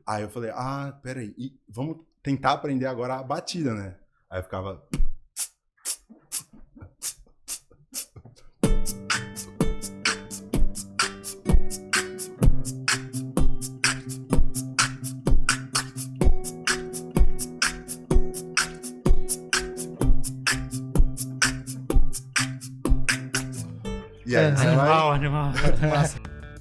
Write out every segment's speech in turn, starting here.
Aí eu falei, peraí, vamos tentar aprender agora a batida, né? Aí eu ficava... E aí, você vai... Animal.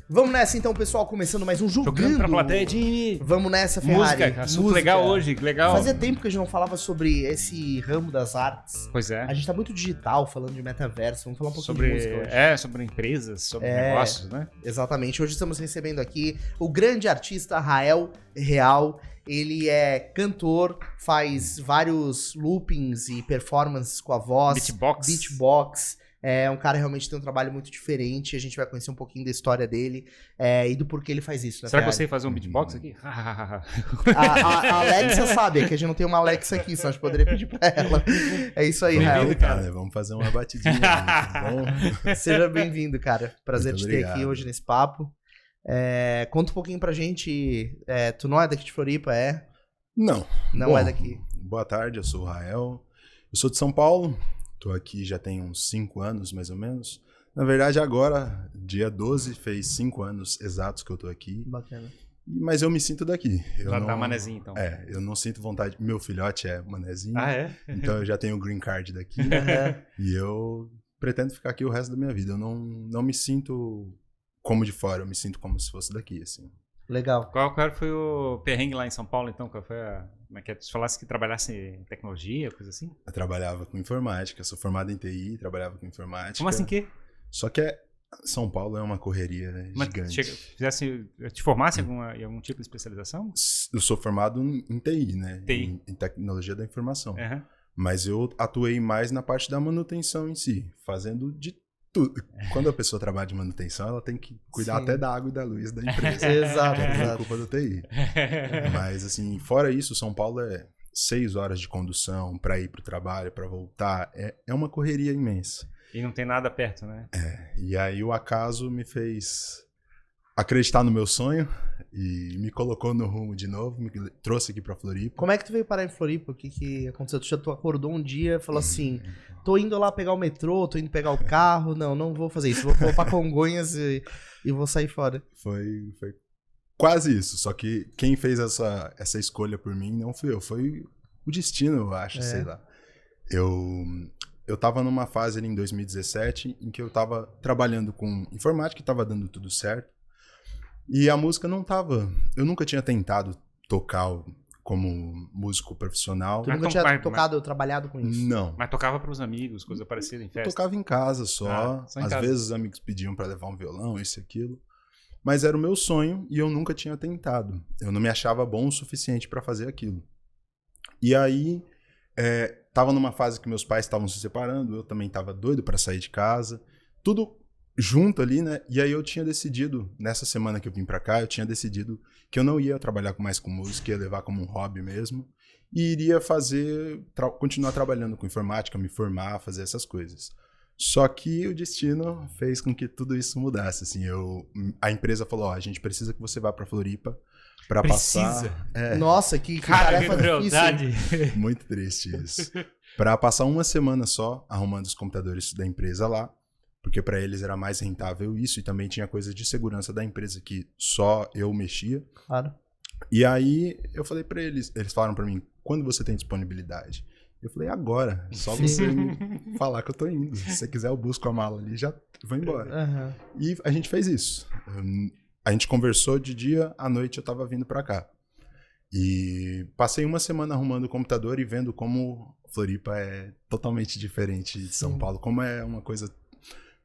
Vamos nessa então, pessoal, começando mais um Jogando pra plateia, Jimmy. Vamos nessa, Música, Ferrari. assunto legal hoje, que legal. Fazia tempo que a gente não falava sobre esse ramo das artes. Pois é. A gente tá muito digital, falando de metaverso. Vamos falar um pouquinho de música hoje. Sobre empresas, sobre negócios, né? Exatamente. Hoje estamos recebendo aqui o grande artista Rael Real. Ele é cantor, faz vários loopings e performances com a voz. Beatbox. É um cara realmente tem um trabalho muito diferente. A gente vai conhecer um pouquinho da história dele e do porquê ele faz isso. Né, será que eu sei fazer um beatbox aqui? a Alexa sabe, é que a gente não tem uma Alexa aqui, senão a gente poderia pedir pra ela. É isso aí, Rael. Cara, vamos fazer uma batidinha. Tá bom? Seja bem-vindo, cara. Prazer muito te ter aqui hoje nesse papo. Conta um pouquinho pra gente. Tu não é daqui de Floripa, é? Não. Não Bom, é daqui. Boa tarde, eu sou o Rael. Eu sou de São Paulo. Tô aqui já tem uns 5 anos, mais ou menos. Na verdade, agora, dia 12, fez 5 anos exatos que eu tô aqui. Bacana. Mas eu me sinto daqui. Já tá manezinho, então. Eu não sinto vontade. Meu filhote é manezinho. Ah, é? Então eu já tenho o green card daqui. E eu pretendo ficar aqui o resto da minha vida. Eu não me sinto como de fora, eu me sinto como se fosse daqui, assim. Legal. Qual foi o perrengue lá em São Paulo, então? Qual foi como é que é? Tu falasse que trabalhasse em tecnologia, coisa assim? Eu trabalhava com informática, sou formado em TI, trabalhava com informática. Como assim que? Só que São Paulo é uma correria gigante. Te formasse em algum tipo de especialização? Eu sou formado em TI, né? TI. Em tecnologia da informação. Uhum. Mas eu atuei mais na parte da manutenção em si, fazendo de tudo. Quando a pessoa trabalha de manutenção, ela tem que cuidar até da água e da luz da empresa. Exato. É culpa do TI. Mas, assim, fora isso, São Paulo é 6 horas de condução para ir pro trabalho, para voltar. É uma correria imensa. E não tem nada perto, né? E aí o acaso me fez acreditar no meu sonho e me colocou no rumo de novo, me trouxe aqui pra Floripa. Como é que tu veio parar em Floripa? O que aconteceu? Tu acordou um dia e falou assim, tô indo lá pegar o metrô, tô indo pegar o carro, não vou fazer isso, vou pra Congonhas e vou sair fora. Foi quase isso, só que quem fez essa escolha por mim não fui eu, foi o destino, eu acho, sei lá. Eu tava numa fase ali em 2017 em que eu tava trabalhando com informática, tava dando tudo certo. E a música não tava... Eu nunca tinha tentado tocar como músico profissional. Tu nunca tinha trabalhado com isso? Não. Mas tocava pros amigos, coisa parecida em festa? Eu tocava em casa só. Às vezes os amigos pediam pra levar um violão, isso e aquilo. Mas era o meu sonho e eu nunca tinha tentado. Eu não me achava bom o suficiente pra fazer aquilo. E aí, tava numa fase que meus pais estavam se separando, eu também tava doido pra sair de casa. Tudo junto ali, né? E aí eu tinha decidido, nessa semana que eu vim pra cá, eu tinha decidido que eu não ia trabalhar mais com música, ia levar como um hobby mesmo, e iria continuar trabalhando com informática, me formar, fazer essas coisas. Só que o destino fez com que tudo isso mudasse, assim, a empresa falou, a gente precisa que você vá pra Floripa pra passar... Nossa, que tarefa difícil. Muito triste isso. Pra passar uma semana só arrumando os computadores da empresa lá, porque para eles era mais rentável isso, e também tinha coisa de segurança da empresa que só eu mexia. Claro. E aí eu falei para eles falaram para mim, quando você tem disponibilidade? Eu falei, agora, só você me falar que eu tô indo. Se você quiser eu busco a mala ali, já vou embora. Uhum. E a gente fez isso. A gente conversou de dia, à noite eu tava vindo para cá. E passei uma semana arrumando o computador e vendo como Floripa é totalmente diferente de São Paulo, como é uma coisa...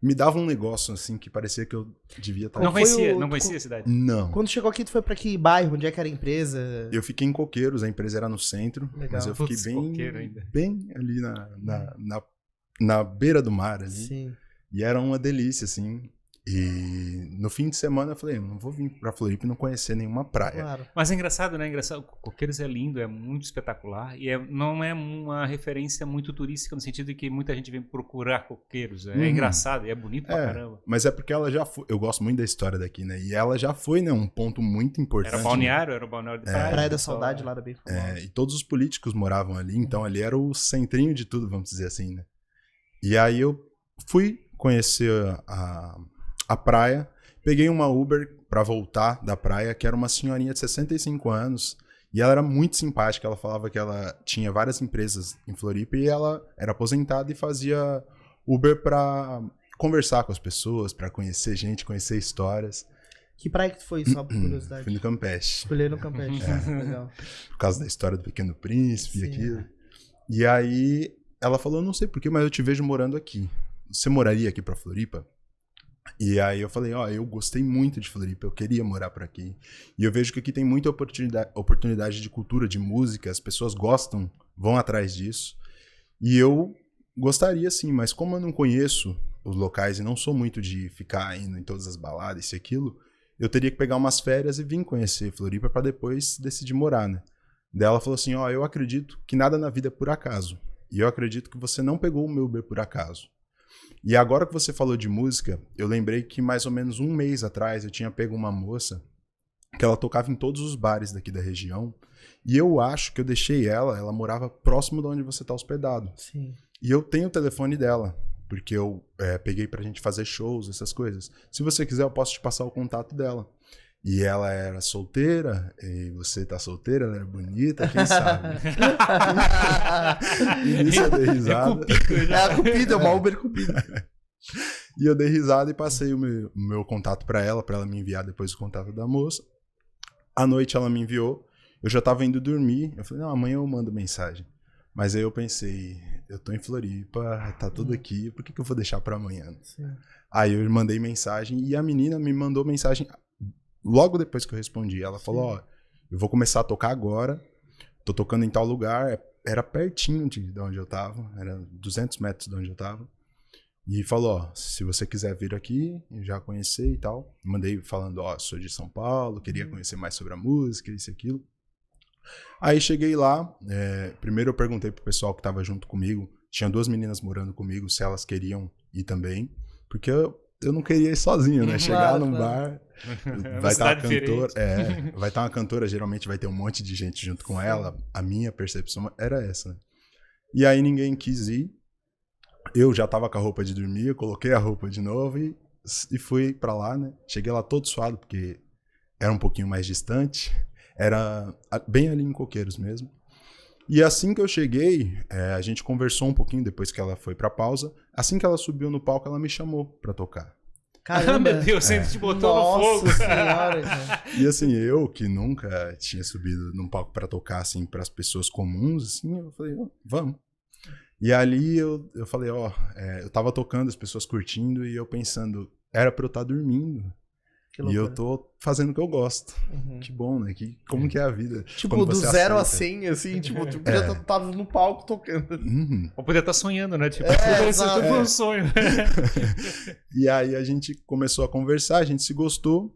Me dava um negócio, assim, que parecia que eu devia estar... Não conhecia a cidade? Não. Quando chegou aqui, tu foi pra que bairro? Onde é que era a empresa? Eu fiquei em Coqueiros, a empresa era no centro. Legal. Mas eu fiquei bem ali na beira do mar. Ali. Sim. E era uma delícia, assim. E no fim de semana eu falei, eu não vou vir pra Floripa e não conhecer nenhuma praia. Claro. Mas é engraçado, né? Coqueiros é lindo, é muito espetacular e não é uma referência muito turística no sentido de que muita gente vem procurar coqueiros. É engraçado e é bonito pra caramba. Mas é porque ela já foi, eu gosto muito da história daqui, né? E ela já foi, né, um ponto muito importante. Era o balneário de praia. Praia da Saudade lá da bem famosa. E todos os políticos moravam ali, então ali era o centrinho de tudo, vamos dizer assim, né? E aí eu fui conhecer a praia, peguei uma Uber pra voltar da praia, que era uma senhorinha de 65 anos, e ela era muito simpática, ela falava que ela tinha várias empresas em Floripa e ela era aposentada e fazia Uber pra conversar com as pessoas, pra conhecer gente, conhecer histórias. Que praia que tu foi, só por curiosidade? Fui no Campeche. Escolhei no Campeche, legal. Por causa da história do Pequeno Príncipe e Sim, aquilo. E aí ela falou, não sei porquê, mas eu te vejo morando aqui. Você moraria aqui pra Floripa? E aí eu falei, eu gostei muito de Floripa, eu queria morar por aqui. E eu vejo que aqui tem muita oportunidade de cultura, de música, as pessoas gostam, vão atrás disso. E eu gostaria sim, mas como eu não conheço os locais e não sou muito de ficar indo em todas as baladas, isso e aquilo, eu teria que pegar umas férias e vir conhecer Floripa para depois decidir morar, né? Daí ela falou assim, eu acredito que nada na vida é por acaso. E eu acredito que você não pegou o meu Uber por acaso. E agora que você falou de música, eu lembrei que mais ou menos um mês atrás eu tinha pego uma moça que ela tocava em todos os bares daqui da região. E eu acho que eu deixei ela morava próximo de onde você tá hospedado. Sim. E eu tenho o telefone dela, porque eu peguei pra gente fazer shows, essas coisas. Se você quiser, eu posso te passar o contato dela. E ela era solteira, e você tá solteira, ela era bonita, quem sabe? E nisso eu dei risada. É Cupido, é uma Uber Cupido. E eu dei risada e passei o meu contato pra ela me enviar depois o contato da moça. À noite ela me enviou, eu já tava indo dormir, eu falei, não, amanhã eu mando mensagem. Mas aí eu pensei, eu tô em Floripa, tá tudo aqui, por que eu vou deixar pra amanhã? Sim. Aí eu mandei mensagem e a menina me mandou mensagem logo depois que eu respondi. Ela falou, eu vou começar a tocar agora, tô tocando em tal lugar, era pertinho de onde eu tava, era 200 metros de onde eu tava. E falou, se você quiser vir aqui, já conhecer e tal. Mandei falando, sou de São Paulo, queria conhecer mais sobre a música, isso e aquilo. Aí cheguei lá, primeiro eu perguntei pro pessoal que tava junto comigo, tinha 2 meninas morando comigo, se elas queriam ir também, porque eu não queria ir sozinho, né? Chegar num bar, vai estar uma cantora, vai estar uma cantora, geralmente vai ter um monte de gente junto com ela. A minha percepção era essa. E aí ninguém quis ir. Eu já tava com a roupa de dormir, eu coloquei a roupa de novo e fui pra lá, né? Cheguei lá todo suado, porque era um pouquinho mais distante. Era bem ali em Coqueiros mesmo. E assim que eu cheguei, a gente conversou um pouquinho depois que ela foi pra pausa. Assim que ela subiu no palco, ela me chamou pra tocar. Caramba, meu Deus, você te botou no fogo. Senhora, e assim, eu que nunca tinha subido num palco pra tocar assim pras pessoas comuns, assim, eu falei, vamos. E ali eu falei, eu tava tocando, as pessoas curtindo e eu pensando, era pra eu estar dormindo. E eu tô fazendo o que eu gosto. Que bom, né? Como que é a vida? Tipo, do 0 a 100, assim, tipo, tu já tava no palco tocando. Ou poder estar sonhando, né? Tipo, isso foi um sonho. E aí a gente começou a conversar, a gente se gostou,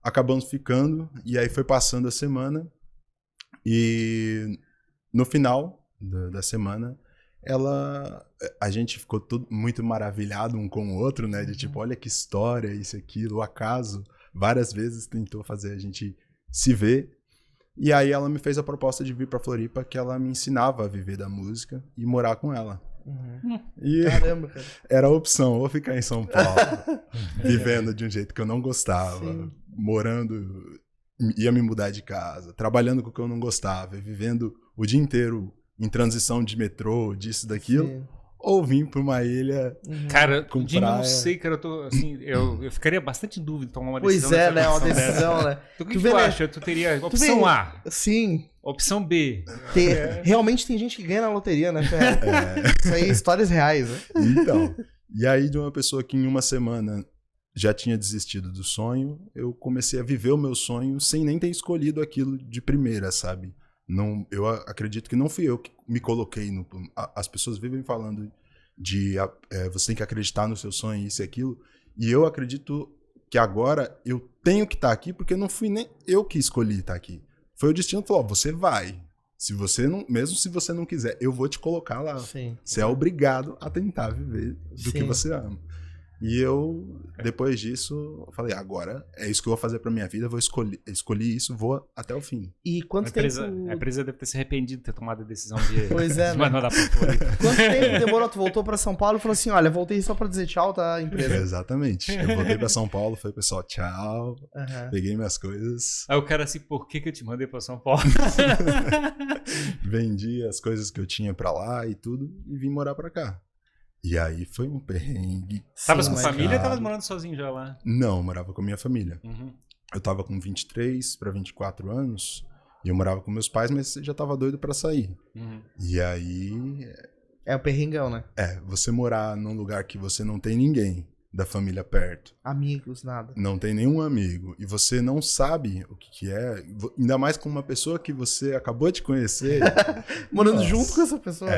acabamos ficando, e aí foi passando a semana, e no final da semana, a gente ficou muito maravilhado um com o outro, né? De tipo, olha que história, isso, aquilo, o acaso. Várias vezes tentou fazer a gente se ver. E aí ela me fez a proposta de vir pra Floripa, que ela me ensinava a viver da música e morar com ela. E caramba, cara. Era a opção, ou ficar em São Paulo, vivendo de um jeito que eu não gostava, morando, ia me mudar de casa, trabalhando com o que eu não gostava, vivendo o dia inteiro em transição de metrô, disso, daquilo. Sim. Ou vim pra uma ilha. Cara, não sei, cara, eu tô assim, eu ficaria bastante em dúvida de tomar uma decisão. Pois é, né? Uma decisão, né? O que tu acha? Tu teria opção A. Sim. Opção B. Realmente tem gente que ganha na loteria, né, Ferro? Isso aí, histórias reais, né? Então. E aí, de uma pessoa que em uma semana já tinha desistido do sonho, eu comecei a viver o meu sonho sem nem ter escolhido aquilo de primeira, sabe? Não, eu acredito que não fui eu que me coloquei as pessoas vivem falando de você tem que acreditar no seu sonho, isso e aquilo, E eu acredito que agora eu tenho que estar aqui porque não fui nem eu que escolhi estar aqui. Foi o destino que falou, você vai. Se você não, mesmo se você não quiser, eu vou te colocar lá. Sim. Você é obrigado a tentar viver do que você ama. E eu, depois disso, falei, agora é isso que eu vou fazer pra minha vida, eu escolhi isso, vou até o fim. E quanto tempo... A empresa deve ter se arrependido de ter tomado a decisão de... Pois é, né? Quanto tempo demorou? Tu voltou pra São Paulo e falou assim, olha, voltei só pra dizer tchau, tá, empresa? Exatamente. Eu voltei pra São Paulo, falei, pessoal, tchau, peguei minhas coisas. Aí o cara assim, por que eu te mandei pra São Paulo? Vendi as coisas que eu tinha pra lá e tudo, e vim morar pra cá. E aí foi um perrengue. Tavas com família ou tavas morando sozinho já lá? Não, eu morava com a minha família. Eu tava com 23 para 24 anos e eu morava com meus pais, mas já tava doido pra sair. E aí... É o perrengão, né? Você morar num lugar que você não tem ninguém da família perto. Amigos, nada. Não tem nenhum amigo. E você não sabe o que é. Ainda mais com uma pessoa que você acabou de conhecer. Morando junto com essa pessoa.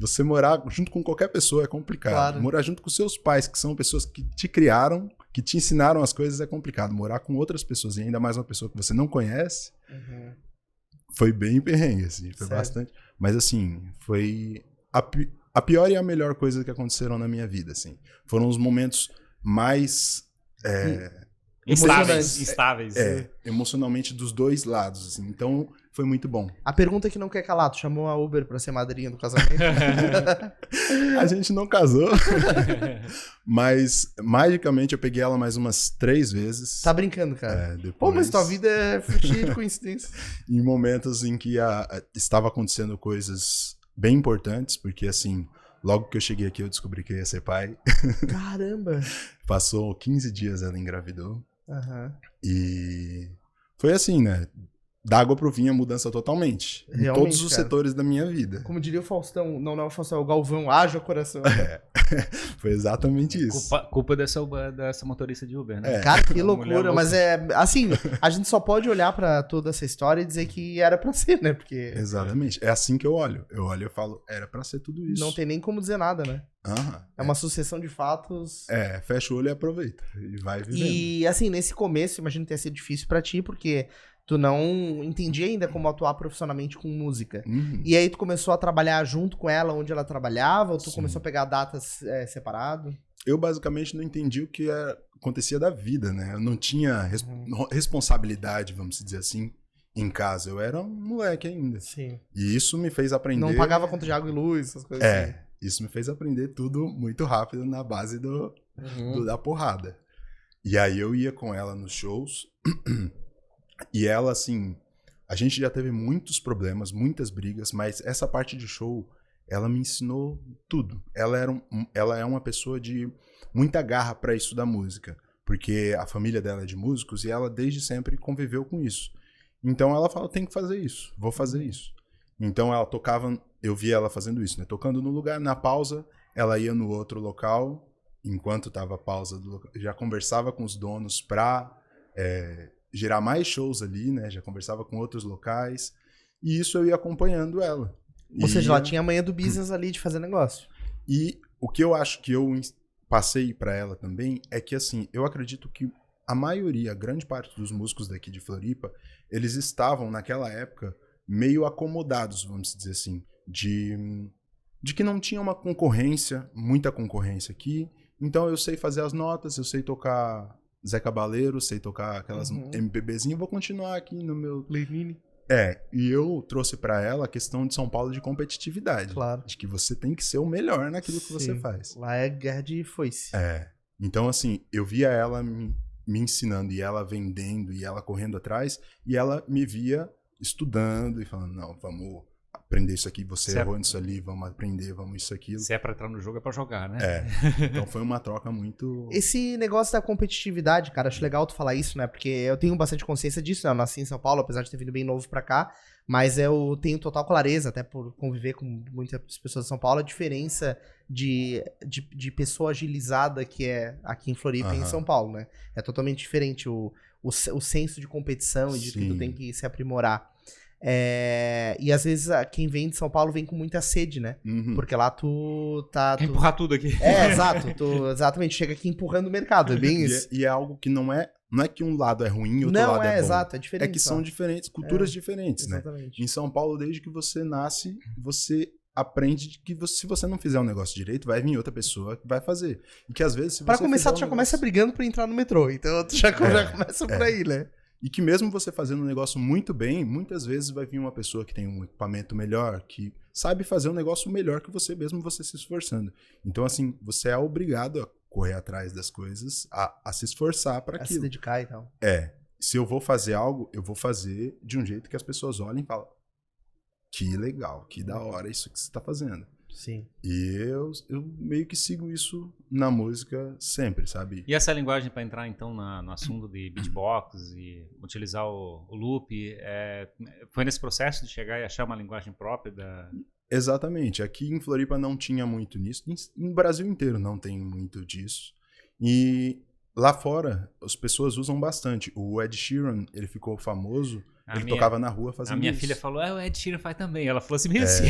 Você morar junto com qualquer pessoa é complicado. Claro. Morar junto com seus pais, que são pessoas que te criaram, que te ensinaram as coisas, é complicado. Morar com outras pessoas, e ainda mais uma pessoa que você não conhece, foi bem perrengue, assim. Foi bastante. Mas, assim, foi a pior e a melhor coisa que aconteceram na minha vida, assim. Foram os momentos mais... Instáveis. Emocionalmente dos dois lados, assim. Então, foi muito bom. A pergunta que não quer calar, tu chamou a Uber pra ser madrinha do casamento? A gente não casou. Mas, magicamente, eu peguei ela mais umas 3 vezes. Tá brincando, cara? Depois... Pô, mas tua vida é cheia de coincidência. Em momentos em que estava acontecendo coisas bem importantes, porque, assim... Logo que eu cheguei aqui, eu descobri que eu ia ser pai. Caramba! Passou 15 dias, ela engravidou. E foi assim, né? Da água pro vinho, a mudança totalmente. Realmente, em todos os setores da minha vida. Como diria o Faustão, não é o Faustão, é o Galvão, haja coração. Foi exatamente isso. Culpa dessa motorista de Uber, né? Cara, que loucura. Mas assim, a gente só pode olhar pra toda essa história e dizer que era pra ser, né? Porque... Exatamente. É assim que eu olho. Eu olho e falo, era pra ser tudo isso. Não tem nem como dizer nada, né? É uma sucessão de fatos. Fecha o olho e aproveita. E vai vivendo. E assim, nesse começo, imagino que tenha sido difícil pra ti, porque tu não entendia ainda como atuar profissionalmente com música. E aí tu começou a trabalhar junto com ela onde ela trabalhava, ou tu começou a pegar datas separado? Eu basicamente não entendi o que acontecia da vida, né? Eu não tinha responsabilidade, vamos dizer assim, em casa. Eu era um moleque ainda. Sim. E isso me fez aprender... Não pagava conta de água e luz, essas coisas assim. Isso me fez aprender tudo muito rápido na base da porrada. E aí eu ia com ela nos shows... E ela, assim, a gente já teve muitos problemas, muitas brigas, mas essa parte de show, ela me ensinou tudo. Ela é uma pessoa de muita garra pra isso da música, porque a família dela é de músicos e ela desde sempre conviveu com isso. Então ela fala, tem que fazer isso, vou fazer isso. Então ela tocava, eu via ela fazendo isso, né? Tocando no lugar, na pausa, ela ia no outro local, enquanto tava a pausa do local, já conversava com os donos pra... gerar mais shows ali, né? Já conversava com outros locais. E isso eu ia acompanhando ela. Ou seja, ela tinha a manha do business ali de fazer negócio. E o que eu acho que eu passei pra ela também é que, assim, eu acredito que a maioria, a grande parte dos músicos daqui de Floripa, eles estavam, naquela época, meio acomodados, vamos dizer assim, de que não tinha uma concorrência, muita concorrência aqui. Então eu sei fazer as notas, eu sei tocar... Zé Cabaleiro, sei tocar aquelas MPBzinhas, vou continuar aqui no meu... Lenine. E eu trouxe pra ela a questão de São Paulo de competitividade. Claro. De que você tem que ser o melhor naquilo que você faz. Lá é guerra de foice. Então, assim, eu via ela me ensinando e ela vendendo e ela correndo atrás e ela me via estudando e falando, não, vamos aprender isso aqui, você errou nisso ali, vamos aprender, vamos isso, aquilo. Se é pra entrar no jogo, é pra jogar, né? Então foi uma troca muito... Esse negócio da competitividade, cara, acho legal tu falar isso, né? Porque eu tenho bastante consciência disso, né? Eu nasci em São Paulo, apesar de ter vindo bem novo pra cá, mas eu tenho total clareza, até por conviver com muitas pessoas de São Paulo, a diferença de pessoa agilizada que é aqui em Floripa e em São Paulo, né? É totalmente diferente o senso de competição e de que tu tem que se aprimorar. E às vezes quem vem de São Paulo vem com muita sede, né? Porque lá tu tá... Quer empurrar tudo aqui. Exato. Exatamente, chega aqui empurrando o mercado, é bem isso. E é algo que não é que um lado é ruim e outro lado é bom. Exato, é diferente. É que são diferentes, culturas diferentes, exatamente. né? Em São Paulo, desde que você nasce, você aprende que se você não fizer um negócio direito, vai vir outra pessoa que vai fazer. E que às vezes, se pra você começar, tu já começa brigando pra entrar no metrô. Então, tu já começa por aí, né? E que mesmo você fazendo um negócio muito bem, muitas vezes vai vir uma pessoa que tem um equipamento melhor, que sabe fazer um negócio melhor que você mesmo, você se esforçando. Então, assim, você é obrigado a correr atrás das coisas, a se esforçar para aquilo. A se dedicar e tal. Se eu vou fazer algo, eu vou fazer de um jeito que as pessoas olhem e falam: que legal, que da hora isso que você tá fazendo. Sim. E eu meio que sigo isso na música sempre, sabe? E essa linguagem para entrar então no assunto de beatbox e utilizar o loop, foi nesse processo de chegar e achar uma linguagem própria da... Exatamente. Aqui em Floripa não tinha muito nisso. No Brasil inteiro não tem muito disso. E lá fora as pessoas usam bastante. O Ed Sheeran, ele ficou famoso... Ele tocava na rua fazendo isso. A minha filha falou, o Ed Sheeran faz também. Ela falou assim, assim.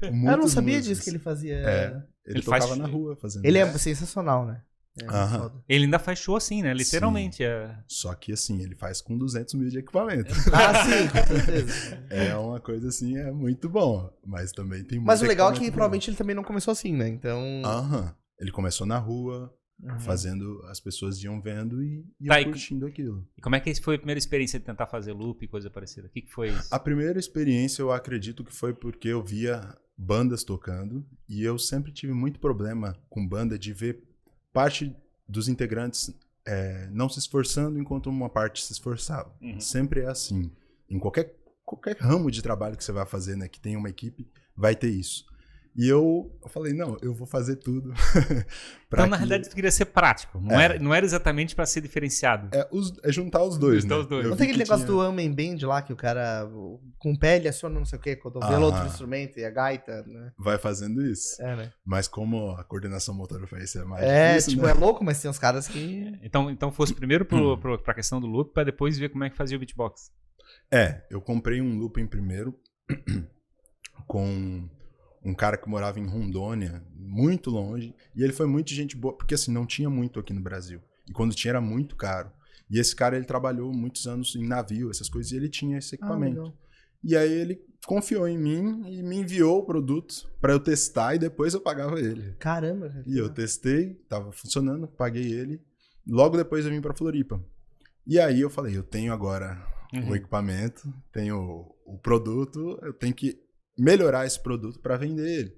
Eu não sabia disso que ele fazia. Ele tocava na rua fazendo ele isso. Ele é sensacional, né? Ele ainda faz show assim, né? Literalmente. Só que assim, ele faz com 200 mil de equipamento. Sim, com certeza. É uma coisa assim, é muito bom. Mas também tem muito. Mas o legal é que provavelmente ele também não começou assim, né? Então... Ele começou na rua... fazendo, as pessoas iam vendo e curtindo aquilo. E como é que foi a primeira experiência de tentar fazer loop e coisa parecida? O que foi isso? A primeira experiência eu acredito que foi porque eu via bandas tocando e eu sempre tive muito problema com banda de ver parte dos integrantes não se esforçando enquanto uma parte se esforçava. Sempre é assim. Em qualquer ramo de trabalho que você vai fazer, né, que tem uma equipe, vai ter isso. E eu falei, não, eu vou fazer tudo. Então, na realidade, tu queria ser prático. Não era exatamente para ser diferenciado. É juntar os dois, né? Os dois. Não tem aquele negócio do Amen Band lá, que o cara com pele aciona não sei o quê, cotovelo, outro instrumento e a gaita, né? Vai fazendo isso. Né? Mas como a coordenação motora foi isso, é mais difícil, tipo, né? é louco, mas tem uns caras que... Então fosse primeiro pra questão do loop, pra depois ver como é que fazia o beatbox. Eu comprei um looping primeiro com... um cara que morava em Rondônia, muito longe, e ele foi muito gente boa, porque assim, não tinha muito aqui no Brasil. E quando tinha, era muito caro. E esse cara, ele trabalhou muitos anos em navio, essas coisas, e ele tinha esse equipamento. E aí ele confiou em mim e me enviou o produto pra eu testar, e depois eu pagava ele. Caramba! E eu testei, tava funcionando, paguei ele. Logo depois eu vim pra Floripa. E aí eu falei, eu tenho agora o equipamento, tenho o produto, eu tenho que melhorar esse produto para vender ele.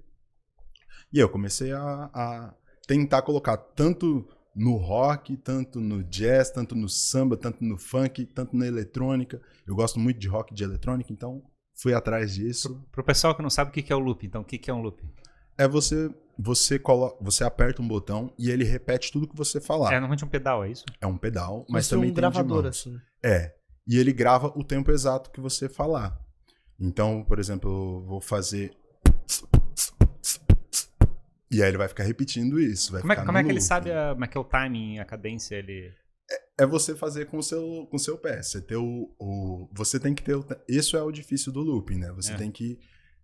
E eu comecei a tentar colocar tanto no rock, tanto no jazz, tanto no samba, tanto no funk, tanto na eletrônica. Eu gosto muito de rock e de eletrônica, então fui atrás disso. Pro pessoal que não sabe o que é o loop, então o que é um loop? É você aperta um botão e ele repete tudo que você falar. Normalmente um pedal, é isso? É um pedal, mas também um tem gravador, de assim. E ele grava o tempo exato que você falar. Então, por exemplo, eu vou fazer... E aí ele vai ficar repetindo isso. Como é que ele sabe como é que é o timing, a cadência? É você fazer com o seu pé. Você ter você tem que ter... Isso é o difícil do looping, né? Você tem que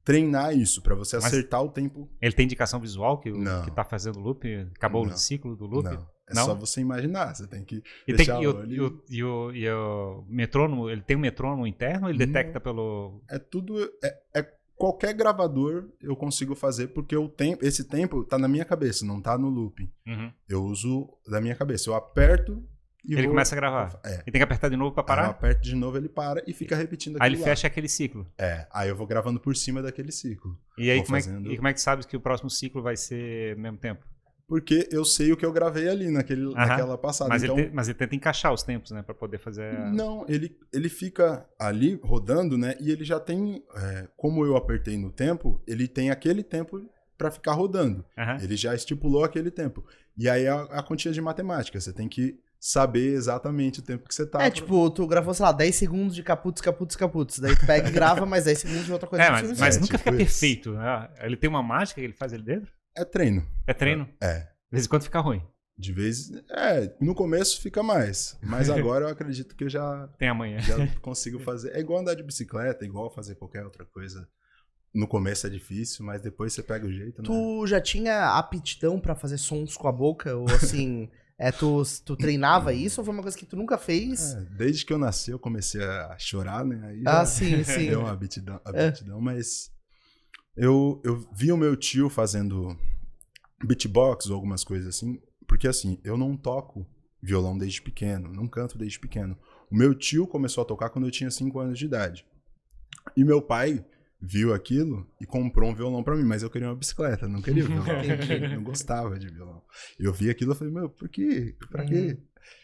treinar isso pra você acertar o tempo. Ele tem indicação visual que tá fazendo o loop? Acabou o ciclo do loop? Não. Só você imaginar. Você tem que e o metrônomo, ele tem um metrônomo interno ou ele detecta pelo... É tudo... Qualquer gravador eu consigo fazer porque esse tempo tá na minha cabeça, não tá no looping. Eu uso da minha cabeça. Eu aperto e ele começa a gravar. E tem que apertar de novo pra parar? Aí eu aperto de novo, ele para e fica repetindo aquilo. Aí ele fecha aquele ciclo. Aí eu vou gravando por cima daquele ciclo. E aí como é que sabe que o próximo ciclo vai ser no mesmo tempo? Porque eu sei o que eu gravei ali naquela passada. Mas, então, mas ele tenta encaixar os tempos, né? Pra poder fazer... Não, ele fica ali rodando, né? E ele já tem... como eu apertei no tempo, ele tem aquele tempo pra ficar rodando. Ele já estipulou aquele tempo. E aí a continha de matemática. Você tem que saber exatamente o tempo que você tá. Tipo, tu gravou, sei lá, 10 segundos de caputs. Daí tu pega e grava mais 10 segundos de outra coisa. Mas nunca fica perfeito, né? Ele tem uma mágica que ele faz ali dentro? É treino. É treino? É. De vez em quando fica ruim. De vez... no começo fica mais. Mas agora eu acredito que eu já... Tem amanhã. Já consigo fazer. É igual andar de bicicleta, igual fazer qualquer outra coisa. No começo é difícil, mas depois você pega o jeito, né? Tu já tinha aptidão pra fazer sons com a boca? Ou assim, tu treinava isso ou foi uma coisa que tu nunca fez? Desde que eu nasci eu comecei a chorar, né? Aí sim. deu uma aptidão, mas eu vi o meu tio fazendo beatbox ou algumas coisas assim, porque assim, eu não toco violão desde pequeno, não canto desde pequeno. O meu tio começou a tocar quando eu tinha 5 anos de idade. E meu pai viu aquilo e comprou um violão pra mim, mas eu queria uma bicicleta, não queria violão. Não gostava de violão. Eu vi aquilo e falei, meu, por quê? Pra quê?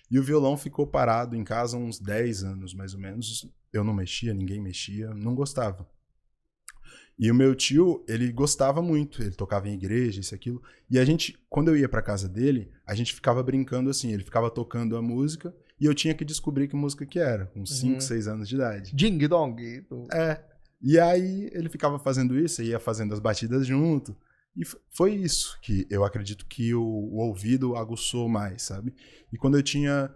E o violão ficou parado em casa uns 10 anos, mais ou menos. Eu não mexia, ninguém mexia, não gostava. E o meu tio, ele gostava muito, ele tocava em igreja, isso e aquilo. E a gente, quando eu ia pra casa dele, a gente ficava brincando assim, ele ficava tocando a música e eu tinha que descobrir que música que era, com 5, 6 anos de idade. Ding dong. E aí ele ficava fazendo isso, ia fazendo as batidas junto. E foi isso que eu acredito que o ouvido aguçou mais, sabe? E quando eu tinha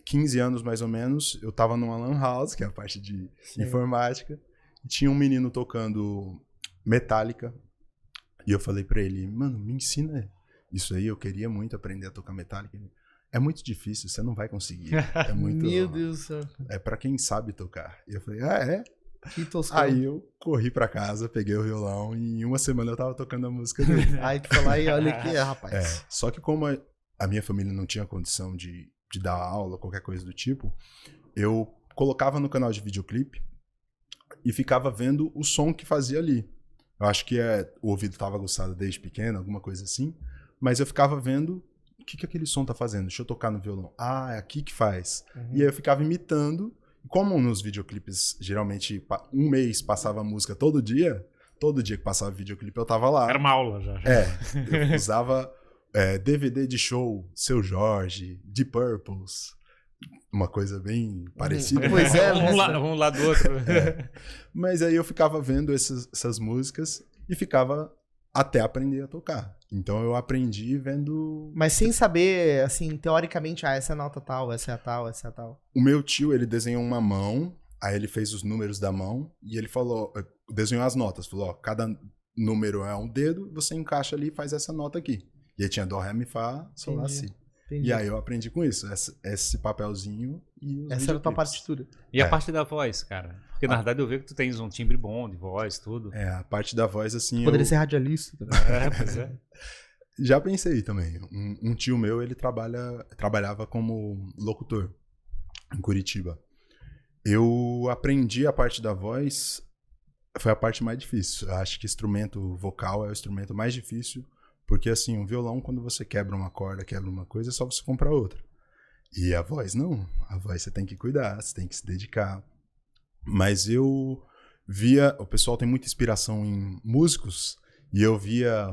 15 anos mais ou menos, eu tava numa lan house, que é a parte de informática, e tinha um menino tocando Metallica. E eu falei pra ele, mano, me ensina isso aí, eu queria muito aprender a tocar Metallica. É muito difícil, você não vai conseguir. É muito... Meu Deus do céu. É pra quem sabe tocar. E eu falei, é? Que toscão. Aí eu corri pra casa, peguei o violão e em uma semana eu tava tocando a música dele. Aí tu falou aí, olha aqui, rapaz. Só que como a minha família não tinha condição de dar aula, qualquer coisa do tipo, eu colocava no canal de videoclipe e ficava vendo o som que fazia ali. Eu acho que o ouvido tava aguçado desde pequeno, alguma coisa assim, mas eu ficava vendo o que aquele som tá fazendo. Deixa eu tocar no violão. É aqui que faz. E aí eu ficava imitando. Como nos videoclipes, geralmente, um mês passava a música todo dia que passava videoclipe eu tava lá. Era uma aula já. Eu usava DVD de show, Seu Jorge, Deep Purples, uma coisa bem parecida. Pois é, um lado do outro. Mas aí eu ficava vendo essas músicas e ficava até aprender a tocar. Então eu aprendi vendo... Mas sem saber, assim, teoricamente, essa é a nota tal, essa é a tal, essa é a tal. O meu tio, ele desenhou uma mão, aí ele fez os números da mão e ele desenhou as notas. Falou, cada número é um dedo, você encaixa ali e faz essa nota aqui. E aí tinha dó, ré, mi, fá, sol, lá, si. Entendi. E aí eu aprendi com isso, esse papelzinho e os essa era a tua partitura. E a parte da voz, cara? Porque na verdade eu vejo que tu tens um timbre bom de voz, tudo. A parte da voz, assim... Poderia ser radialista também. Pois é. Já pensei também. Um tio meu, ele trabalhava como locutor em Curitiba. Eu aprendi a parte da voz, foi a parte mais difícil. Eu acho que instrumento vocal é o instrumento mais difícil, porque assim, o violão, quando você quebra uma corda, quebra uma coisa, é só você comprar outra. E a voz não. A voz você tem que cuidar, você tem que se dedicar. Mas eu via... O pessoal tem muita inspiração em músicos, e eu via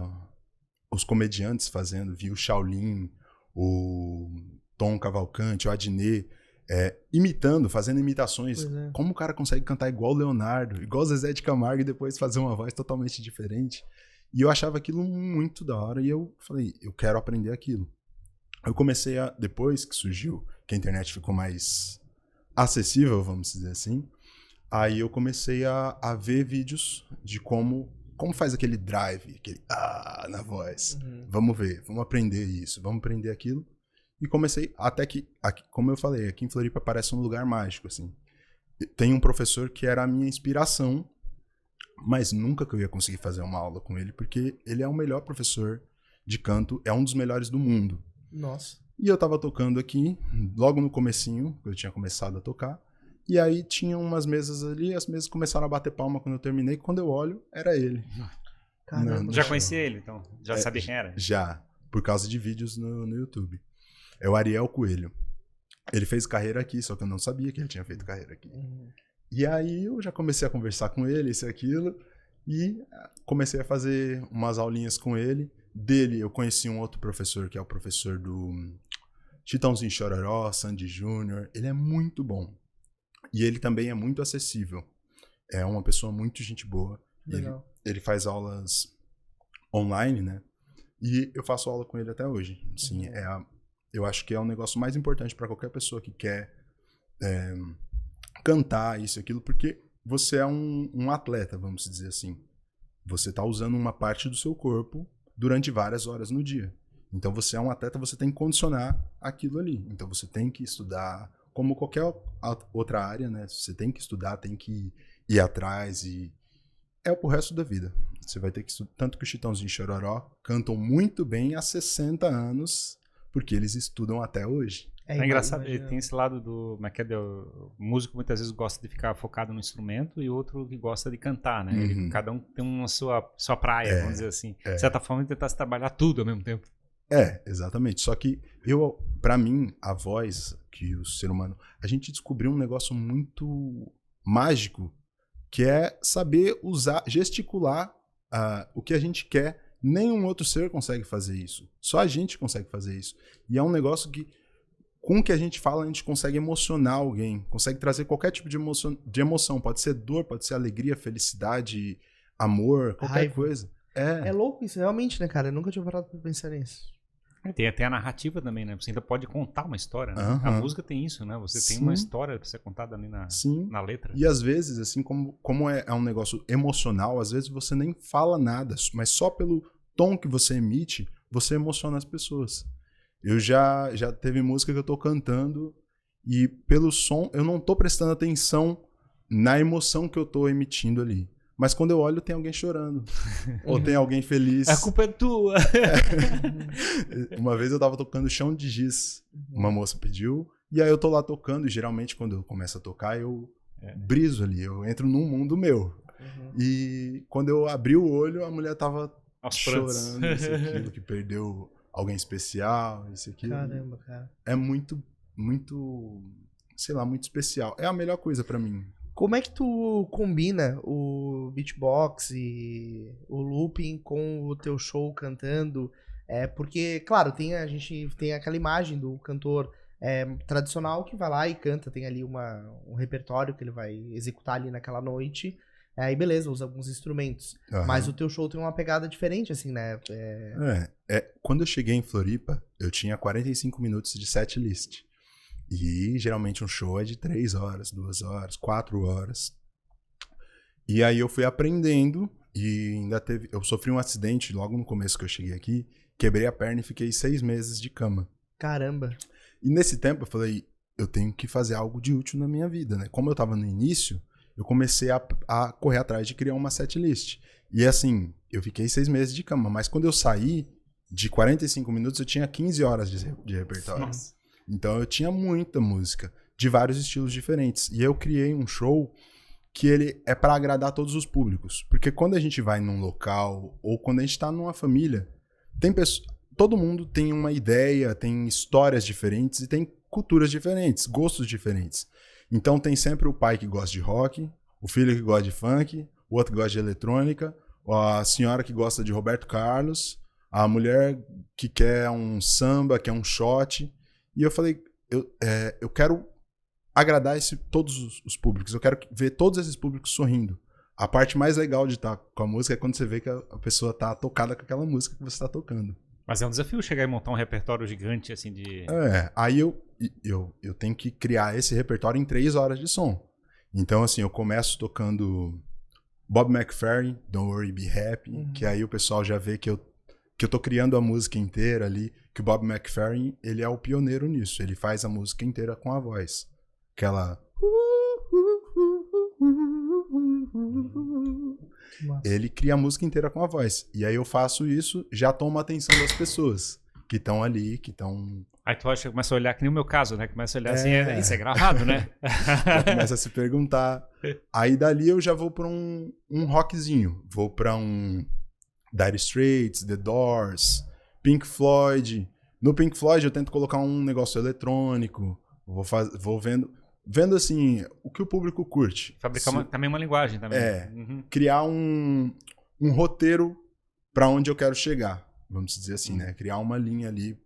os comediantes fazendo, via o Shaolin, o Tom Cavalcante, o Adnet, imitando, fazendo imitações. Como o cara consegue cantar igual o Leonardo, igual o Zezé de Camargo e depois fazer uma voz totalmente diferente. E eu achava aquilo muito da hora e eu falei, eu quero aprender aquilo. Eu comecei depois que surgiu, que a internet ficou mais acessível, vamos dizer assim, aí eu comecei a ver vídeos de como faz aquele drive, aquele na voz. Vamos ver, vamos aprender isso, vamos aprender aquilo. E comecei, até que, como eu falei, aqui em Floripa parece um lugar mágico, assim. Tem um professor que era a minha inspiração, mas nunca que eu ia conseguir fazer uma aula com ele, porque ele é o melhor professor de canto, é um dos melhores do mundo. Nossa. E eu tava tocando aqui, logo no comecinho, eu tinha começado a tocar, e aí tinha umas mesas ali, as mesas começaram a bater palma quando eu terminei, quando eu olho, era ele. Caramba. Já conhecia ele, então? Já sabia quem era? Já, por causa de vídeos no YouTube. É o Ariel Coelho. Ele fez carreira aqui, só que eu não sabia que ele tinha feito carreira aqui. E aí eu já comecei a conversar com ele, isso e aquilo, e comecei a fazer umas aulinhas com ele. Dele, eu conheci um outro professor, que é o professor do Chitãozinho Chororó, Sandy Júnior. Ele é muito bom. E ele também é muito acessível. É uma pessoa muito gente boa. Ele faz aulas online, né? E eu faço aula com ele até hoje. Assim, Eu acho que é um negócio mais importante para qualquer pessoa que quer cantar isso e aquilo, porque você é um atleta, vamos dizer assim. Você está usando uma parte do seu corpo durante várias horas no dia. Então você é um atleta, você tem que condicionar aquilo ali. Então você tem que estudar, como qualquer outra área, né? Você tem que estudar, tem que ir atrás e é pro resto da vida. Você vai ter que estudar. Tanto que o Chitãozinho e Chororó cantam muito bem há 60 anos, porque eles estudam até hoje. É engraçado, tem esse lado do... O músico muitas vezes gosta de ficar focado no instrumento e outro que gosta de cantar, né? Cada um tem uma sua praia, vamos dizer assim. De certa forma, tentar se trabalhar tudo ao mesmo tempo. Exatamente. Só que pra mim, a voz que o ser humano... A gente descobriu um negócio muito mágico, que é saber usar, gesticular o que a gente quer. Nenhum outro ser consegue fazer isso. Só a gente consegue fazer isso. E é um negócio que, com o que a gente fala, a gente consegue emocionar alguém, consegue trazer qualquer tipo de emoção. Pode ser dor, pode ser alegria, felicidade, amor, qualquer coisa. É louco isso, realmente, né, cara? Eu nunca tinha parado pra pensar nisso. Tem até a narrativa também, né? Você ainda pode contar uma história, né? A música tem isso, né? Você tem uma história pra ser contada ali na letra. E às vezes, assim, como é um negócio emocional, às vezes você nem fala nada, mas só pelo tom que você emite, você emociona as pessoas. Eu já teve música que eu tô cantando e pelo som eu não tô prestando atenção na emoção que eu tô emitindo ali. Mas quando eu olho, tem alguém chorando. Ou tem alguém feliz. A culpa é tua. Uma vez eu tava tocando Chão de Giz. Uma moça pediu. E aí eu tô lá tocando. E geralmente quando eu começo a tocar, eu briso ali. Eu entro num mundo meu. E quando eu abri o olho, a mulher tava chorando. Isso, aquilo, que perdeu alguém especial. Isso, aquilo. Caramba, cara. É muito, muito... Sei lá, muito especial. É a melhor coisa pra mim. Como é que tu combina o beatbox e o looping com o teu show cantando? Porque, claro, a gente tem aquela imagem do cantor tradicional que vai lá e canta, tem ali um repertório que ele vai executar ali naquela noite, aí beleza, usa alguns instrumentos. Mas o teu show tem uma pegada diferente, assim, né? Quando eu cheguei em Floripa, eu tinha 45 minutos de setlist. E geralmente um show é de 3 horas, 2 horas, 4 horas. E aí eu fui aprendendo e eu sofri um acidente logo no começo que eu cheguei aqui, quebrei a perna e fiquei 6 meses de cama. Caramba! E nesse tempo eu falei, eu tenho que fazer algo de útil na minha vida, né? Como eu tava no início, eu comecei a correr atrás de criar uma setlist. E assim, eu fiquei 6 meses de cama, mas quando eu saí, de 45 minutos eu tinha 15 horas de repertório. Nossa. Então eu tinha muita música, de vários estilos diferentes. E eu criei um show que ele é para agradar todos os públicos. Porque quando a gente vai num local, ou quando a gente tá numa família, todo mundo tem uma ideia, tem histórias diferentes e tem culturas diferentes, gostos diferentes. Então tem sempre o pai que gosta de rock, o filho que gosta de funk, o outro que gosta de eletrônica, a senhora que gosta de Roberto Carlos, a mulher que quer um samba, quer um shot. E eu falei, eu quero agradar todos os públicos, eu quero ver todos esses públicos sorrindo. A parte mais legal de estar com a música é quando você vê que a pessoa tá tocada com aquela música que você tá tocando. Mas é um desafio chegar e montar um repertório gigante, assim, de... Aí eu tenho que criar esse repertório em 3 horas de som. Então, assim, eu começo tocando Bob McFerrin, Don't Worry, Be Happy, que aí o pessoal já vê que eu tô criando a música inteira ali, que o Bob McFerrin, ele é o pioneiro nisso, ele faz a música inteira com a voz. Aquela... Ele cria a música inteira com a voz. E aí eu faço isso, já tomo a atenção das pessoas que estão ali, que estão... Aí tu começa a olhar, que nem o meu caso, né? Começa a olhar assim, isso é gravado, né? Já começa a se perguntar. Aí dali eu já vou pra um rockzinho. Vou pra um... Dire Straits, The Doors, Pink Floyd. No Pink Floyd eu tento colocar um negócio eletrônico. Vou vendo assim, o que o público curte. Fabricar também uma linguagem também. Criar um roteiro para onde eu quero chegar, vamos dizer assim, né? Criar uma linha ali.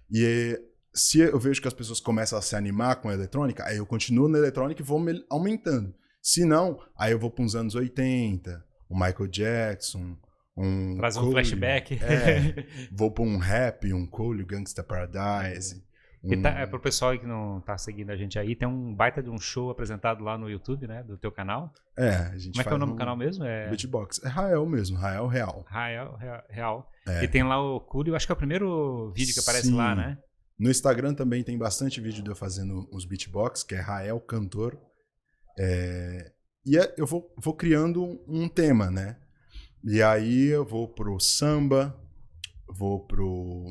E se eu vejo que as pessoas começam a se animar com a eletrônica, aí eu continuo na eletrônica e vou aumentando. Se não, aí eu vou para uns anos 80, o Michael Jackson... Traz um flashback. Vou pra um rap, um Cole, Gangsta Paradise. Pro pessoal que não tá seguindo a gente aí, tem um baita de um show apresentado lá no YouTube, né? Do teu canal. A gente Como é que é o nome do canal mesmo? Beatbox. É Rael mesmo, Rael Real. Real. E tem lá o Cúlio, acho que é o primeiro vídeo que aparece lá, né? No Instagram também tem bastante vídeo de eu fazendo uns beatbox, que é Rael Cantor. Eu vou criando um tema, né? E aí eu vou pro samba, vou pro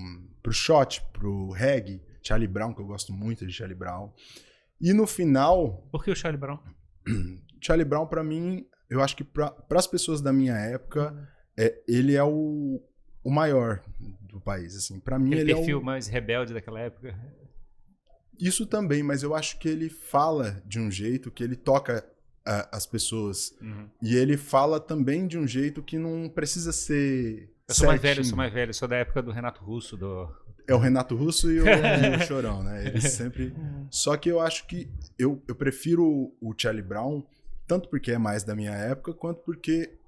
shot, pro reggae, Charlie Brown, que eu gosto muito de Charlie Brown. E no final... Por que o Charlie Brown? Charlie Brown, pra mim, eu acho que pras pessoas da minha época, ele é o maior do país, assim. Pra mim, ele é o perfil mais rebelde daquela época. Isso também, mas eu acho que ele fala de um jeito que ele toca as pessoas. E ele fala também de um jeito que não precisa ser... Eu sou mais velho, sou da época do Renato Russo, É o Renato Russo e o Chorão, né? Eles sempre... Só que eu acho que eu prefiro o Charlie Brown, tanto porque é mais da minha época, quanto porque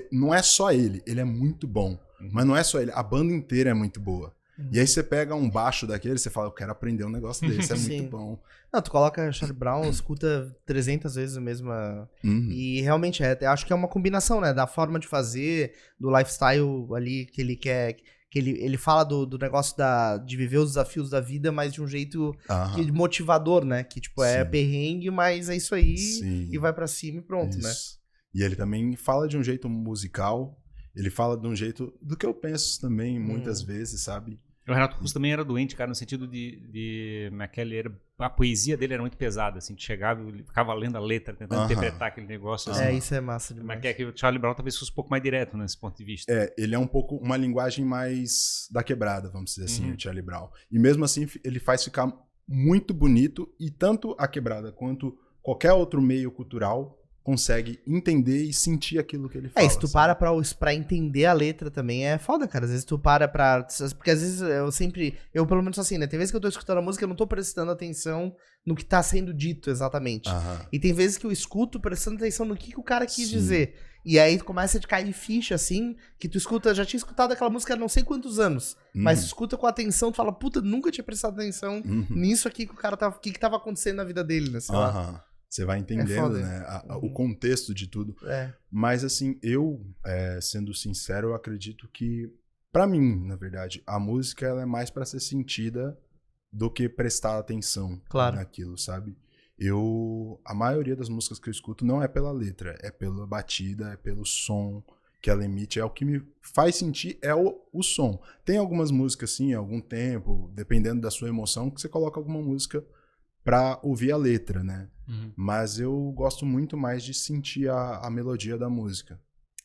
não é só ele é muito bom. Mas não é só ele, a banda inteira é muito boa. E aí você pega um baixo daquele, você fala, eu quero aprender um negócio desse, é muito bom. Não, tu coloca Charlie Brown, escuta 300 vezes a mesma... E realmente, acho que é uma combinação, né? Da forma de fazer, do lifestyle ali que ele quer... Que ele fala do negócio de viver os desafios da vida, mas de um jeito motivador, né? Que, tipo, é perrengue, mas é isso aí. E vai pra cima e pronto, né? E ele também fala de um jeito musical, ele fala de um jeito do que eu penso também, muitas vezes, sabe? O Renato Russo também era doente, cara, no sentido de a poesia dele era muito pesada, assim, chegava, ele ficava lendo a letra, tentando interpretar aquele negócio. Assim. Isso é massa demais. Mas que o Charlie Brown talvez fosse um pouco mais direto nesse ponto de vista. Ele é um pouco uma linguagem mais da quebrada, vamos dizer assim, o Charlie Brown. E mesmo assim, ele faz ficar muito bonito, e tanto a quebrada quanto qualquer outro meio cultural consegue entender e sentir aquilo que ele fala. Se tu para pra entender a letra também é foda, cara. Às vezes tu para pra... Porque às vezes eu pelo menos assim, né? Tem vezes que eu tô escutando a música e eu não tô prestando atenção no que tá sendo dito exatamente. E tem vezes que eu escuto prestando atenção no que o cara quis dizer. E aí tu começa a cair ficha, assim, que tu escuta... Já tinha escutado aquela música há não sei quantos anos. Mas tu escuta com atenção, tu fala, puta, nunca tinha prestado atenção nisso aqui que o cara tava... O que tava acontecendo na vida dele, né? Sei lá. Você vai entendendo, né? O contexto de tudo. Mas, assim, sendo sincero, eu acredito que, pra mim, na verdade, a música ela é mais pra ser sentida do que prestar atenção naquilo, sabe? A maioria das músicas que eu escuto não é pela letra, é pela batida, é pelo som que ela emite. O que me faz sentir é o som. Tem algumas músicas, assim, há algum tempo, dependendo da sua emoção, que você coloca alguma música pra ouvir a letra, né? Mas eu gosto muito mais de sentir a melodia da música.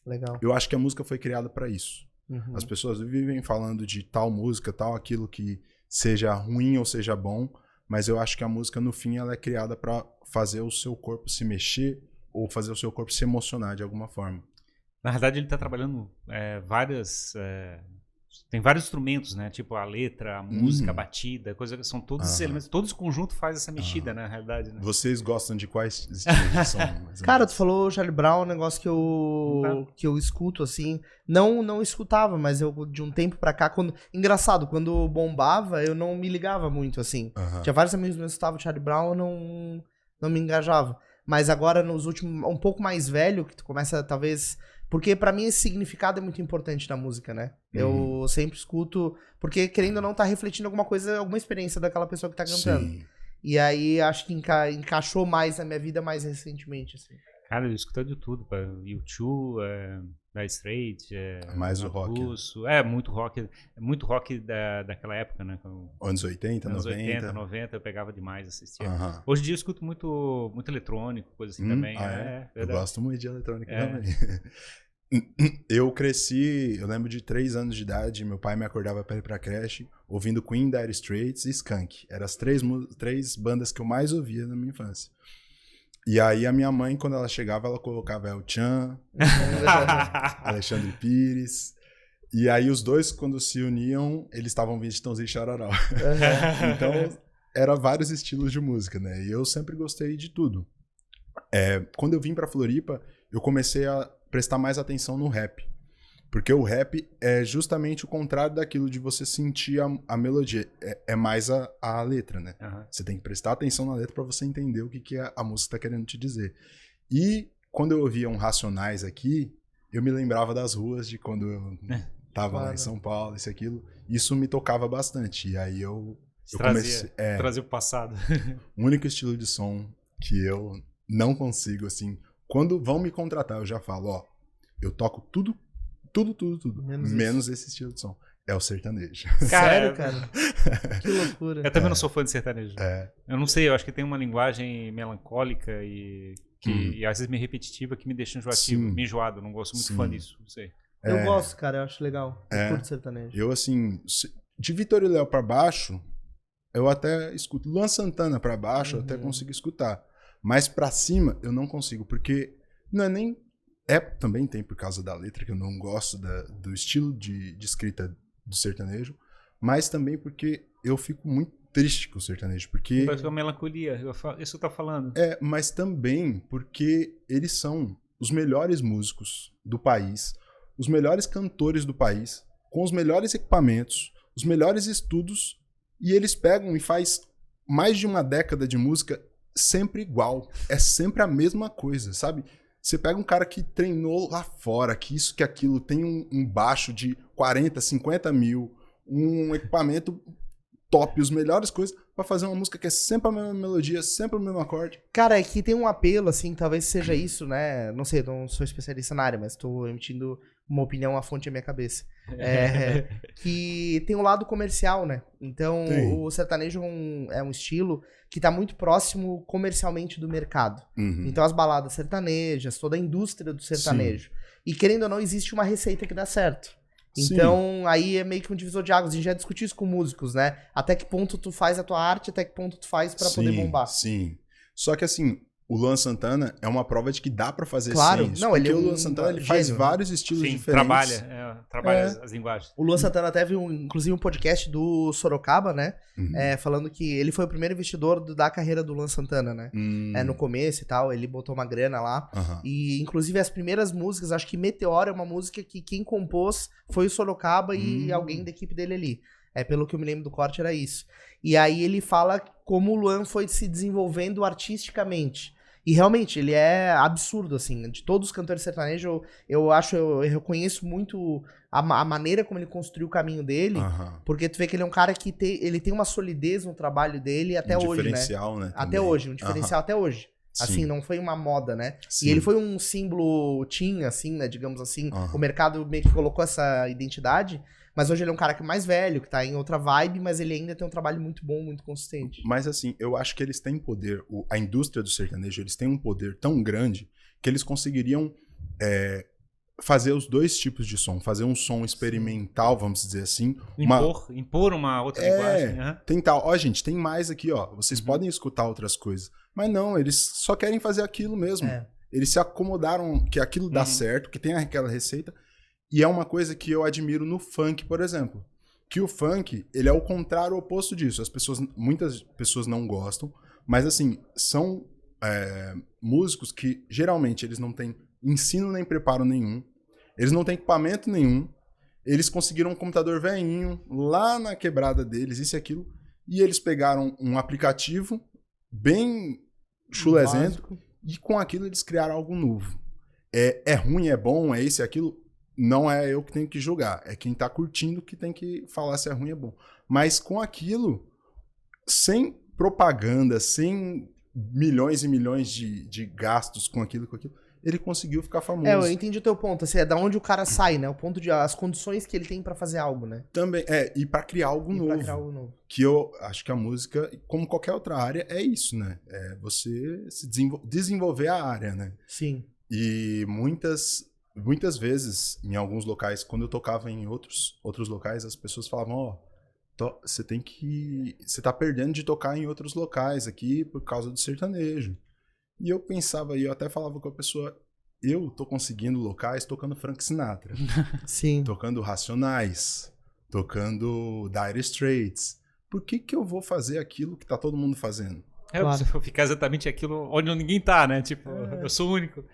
Legal. Eu acho que a música foi criada pra isso. As pessoas vivem falando de tal música, tal aquilo que seja ruim ou seja bom, mas eu acho que a música, no fim, ela é criada pra fazer o seu corpo se mexer ou fazer o seu corpo se emocionar de alguma forma. Na verdade, ele tá trabalhando tem vários instrumentos, né? Tipo a letra, a música, a batida, são todos esses elementos. Todo esse conjunto faz essa mexida, né? Na realidade. Né? Vocês gostam de quais estilos de som? Cara, tu falou Charlie Brown, um negócio que eu escuto, assim. Não escutava, mas eu de um tempo pra cá, engraçado, quando bombava, eu não me ligava muito, assim. Tinha vários amigos meus que escutavam Charlie Brown, eu não me engajava. Mas agora, nos últimos, um pouco mais velho, que tu começa, talvez... Porque pra mim esse significado é muito importante na música, né? Eu sempre escuto, porque querendo ou não tá refletindo alguma coisa, alguma experiência daquela pessoa que tá cantando. Sim. E aí acho que encaixou mais na minha vida mais recentemente, assim. Cara, eu escuto de tudo, U2, Dire Straits, mais o rock. Russo, muito rock daquela época, né? Anos 80, anos 90. 80, 90, eu pegava demais, assistia. Hoje em dia eu escuto muito eletrônico, coisa assim também. Eu gosto muito de eletrônica também. Eu cresci, eu lembro de 3 anos de idade, meu pai me acordava pra ir pra creche, ouvindo Queen, Dire Straits e Skank. Eram as 3 bandas que eu mais ouvia na minha infância. E aí a minha mãe, quando ela chegava, ela colocava El Chan, Alexandre Pires. E aí os dois, quando se uniam, eles estavam vindo de Tãozinho e Chororó. Então, eram vários estilos de música, né? E eu sempre gostei de tudo. Quando eu vim pra Floripa, eu comecei a prestar mais atenção no rap. Porque o rap é justamente o contrário daquilo de você sentir a melodia. É mais a letra, né? Você tem que prestar atenção na letra pra você entender o que a música tá querendo te dizer. E quando eu ouvia um Racionais aqui, eu me lembrava das ruas de quando eu tava lá em São Paulo, isso e aquilo. Isso me tocava bastante. E aí eu comecei... Trazia o passado. O único estilo de som que eu não consigo, assim... Quando vão me contratar, eu já falo, ó, eu toco tudo, menos esse estilo de som. É o sertanejo. Sério, cara? Que loucura. Eu também não sou fã de sertanejo. Eu não sei, eu acho que tem uma linguagem melancólica e às vezes meio repetitiva que me deixa enjoado. Não gosto muito fã disso, não sei. Eu gosto, cara, eu acho legal. Eu curto sertanejo. Eu, assim, de Vitor e Léo pra baixo, eu até escuto. Luan Santana pra baixo, eu até consigo escutar. Mas pra cima, eu não consigo, porque não é nem... também tem por causa da letra, que eu não gosto do estilo de escrita do sertanejo, mas também porque eu fico muito triste com o sertanejo, porque... Parece uma melancolia, isso tá falando. Mas também porque eles são os melhores músicos do país, os melhores cantores do país, com os melhores equipamentos, os melhores estudos, e eles pegam e faz mais de uma década de música sempre igual, é sempre a mesma coisa, sabe? Você pega um cara que treinou lá fora, que isso, que aquilo, tem um baixo de 40, 50 mil, um equipamento top, as melhores coisas, pra fazer uma música que é sempre a mesma melodia, sempre o mesmo acorde. Cara, é que tem um apelo, assim, talvez seja isso, né? Não sei, não sou especialista na área, mas tô emitindo uma opinião, a fonte é minha cabeça. Que tem um lado comercial, né? Então, o sertanejo é um estilo que tá muito próximo comercialmente do mercado. Então, as baladas sertanejas, toda a indústria do sertanejo. E, querendo ou não, existe uma receita que dá certo. Então, aí é meio que um divisor de águas. A gente já discutiu isso com músicos, né? Até que ponto tu faz a tua arte, até que ponto tu faz pra poder bombar. Sim. Só que, assim, o Luan Santana é uma prova de que dá pra fazer claro. sem isso. Não, porque o Luan Santana ele faz vários estilos diferentes. Trabalha as linguagens. O Luan Santana teve, inclusive, um podcast do Sorocaba, né? Falando que ele foi o primeiro investidor da carreira do Luan Santana, né? No começo e tal, ele botou uma grana lá. E, inclusive, as primeiras músicas, acho que Meteoro é uma música que quem compôs foi o Sorocaba e alguém da equipe dele ali. Pelo que eu me lembro do corte, era isso. E aí ele fala como o Luan foi se desenvolvendo artisticamente. E realmente, ele é absurdo, assim. De todos os cantores sertanejos, eu reconheço muito a maneira como ele construiu o caminho dele. Porque tu vê que ele é um cara que ele tem uma solidez no trabalho dele até hoje, né? Diferencial, né? Até hoje, um diferencial até hoje. Assim, não foi uma moda, né? E ele foi um símbolo teen, assim, né? Digamos assim. O mercado meio que colocou essa identidade. Mas hoje ele é um cara que é mais velho, que tá em outra vibe, mas ele ainda tem um trabalho muito bom, muito consistente. Mas assim, eu acho que eles têm poder, a indústria do sertanejo, eles têm um poder tão grande que eles conseguiriam fazer os dois tipos de som. Fazer um som experimental, vamos dizer assim. Impor uma outra linguagem. Tentar. Ó, gente, tem mais aqui, ó. Vocês podem escutar outras coisas. Mas não, eles só querem fazer aquilo mesmo. Eles se acomodaram que aquilo dá certo, que tem aquela receita. E é uma coisa que eu admiro no funk, por exemplo. Que o funk, ele é o contrário, o oposto disso. Muitas pessoas não gostam, mas assim, são músicos que geralmente eles não têm ensino nem preparo nenhum, eles não têm equipamento nenhum, eles conseguiram um computador velhinho lá na quebrada deles, isso e aquilo, e eles pegaram um aplicativo bem chulezento e com aquilo eles criaram algo novo. É ruim, é bom, é isso e aquilo. Não é eu que tenho que julgar, é quem tá curtindo que tem que falar se é ruim ou é bom. Mas com aquilo, sem propaganda, sem milhões e milhões de gastos com aquilo, ele conseguiu ficar famoso. Eu entendi o teu ponto, assim, é da onde o cara sai, né? O ponto as condições que ele tem pra fazer algo, né? Também, e pra criar algo novo. Que eu acho que a música, como qualquer outra área, é isso, né? É você se desenvolver a área, né? Sim. E muitas vezes, em alguns locais, quando eu tocava em outros locais, as pessoas falavam, você tá perdendo de tocar em outros locais aqui por causa do sertanejo. E eu pensava, e eu até falava com a pessoa, eu tô conseguindo locais tocando Frank Sinatra. Sim. Tocando Racionais, tocando Dire Straits. Por que eu vou fazer aquilo que tá todo mundo fazendo? Claro. Ficar exatamente aquilo onde ninguém tá, né? Tipo, eu sou o único.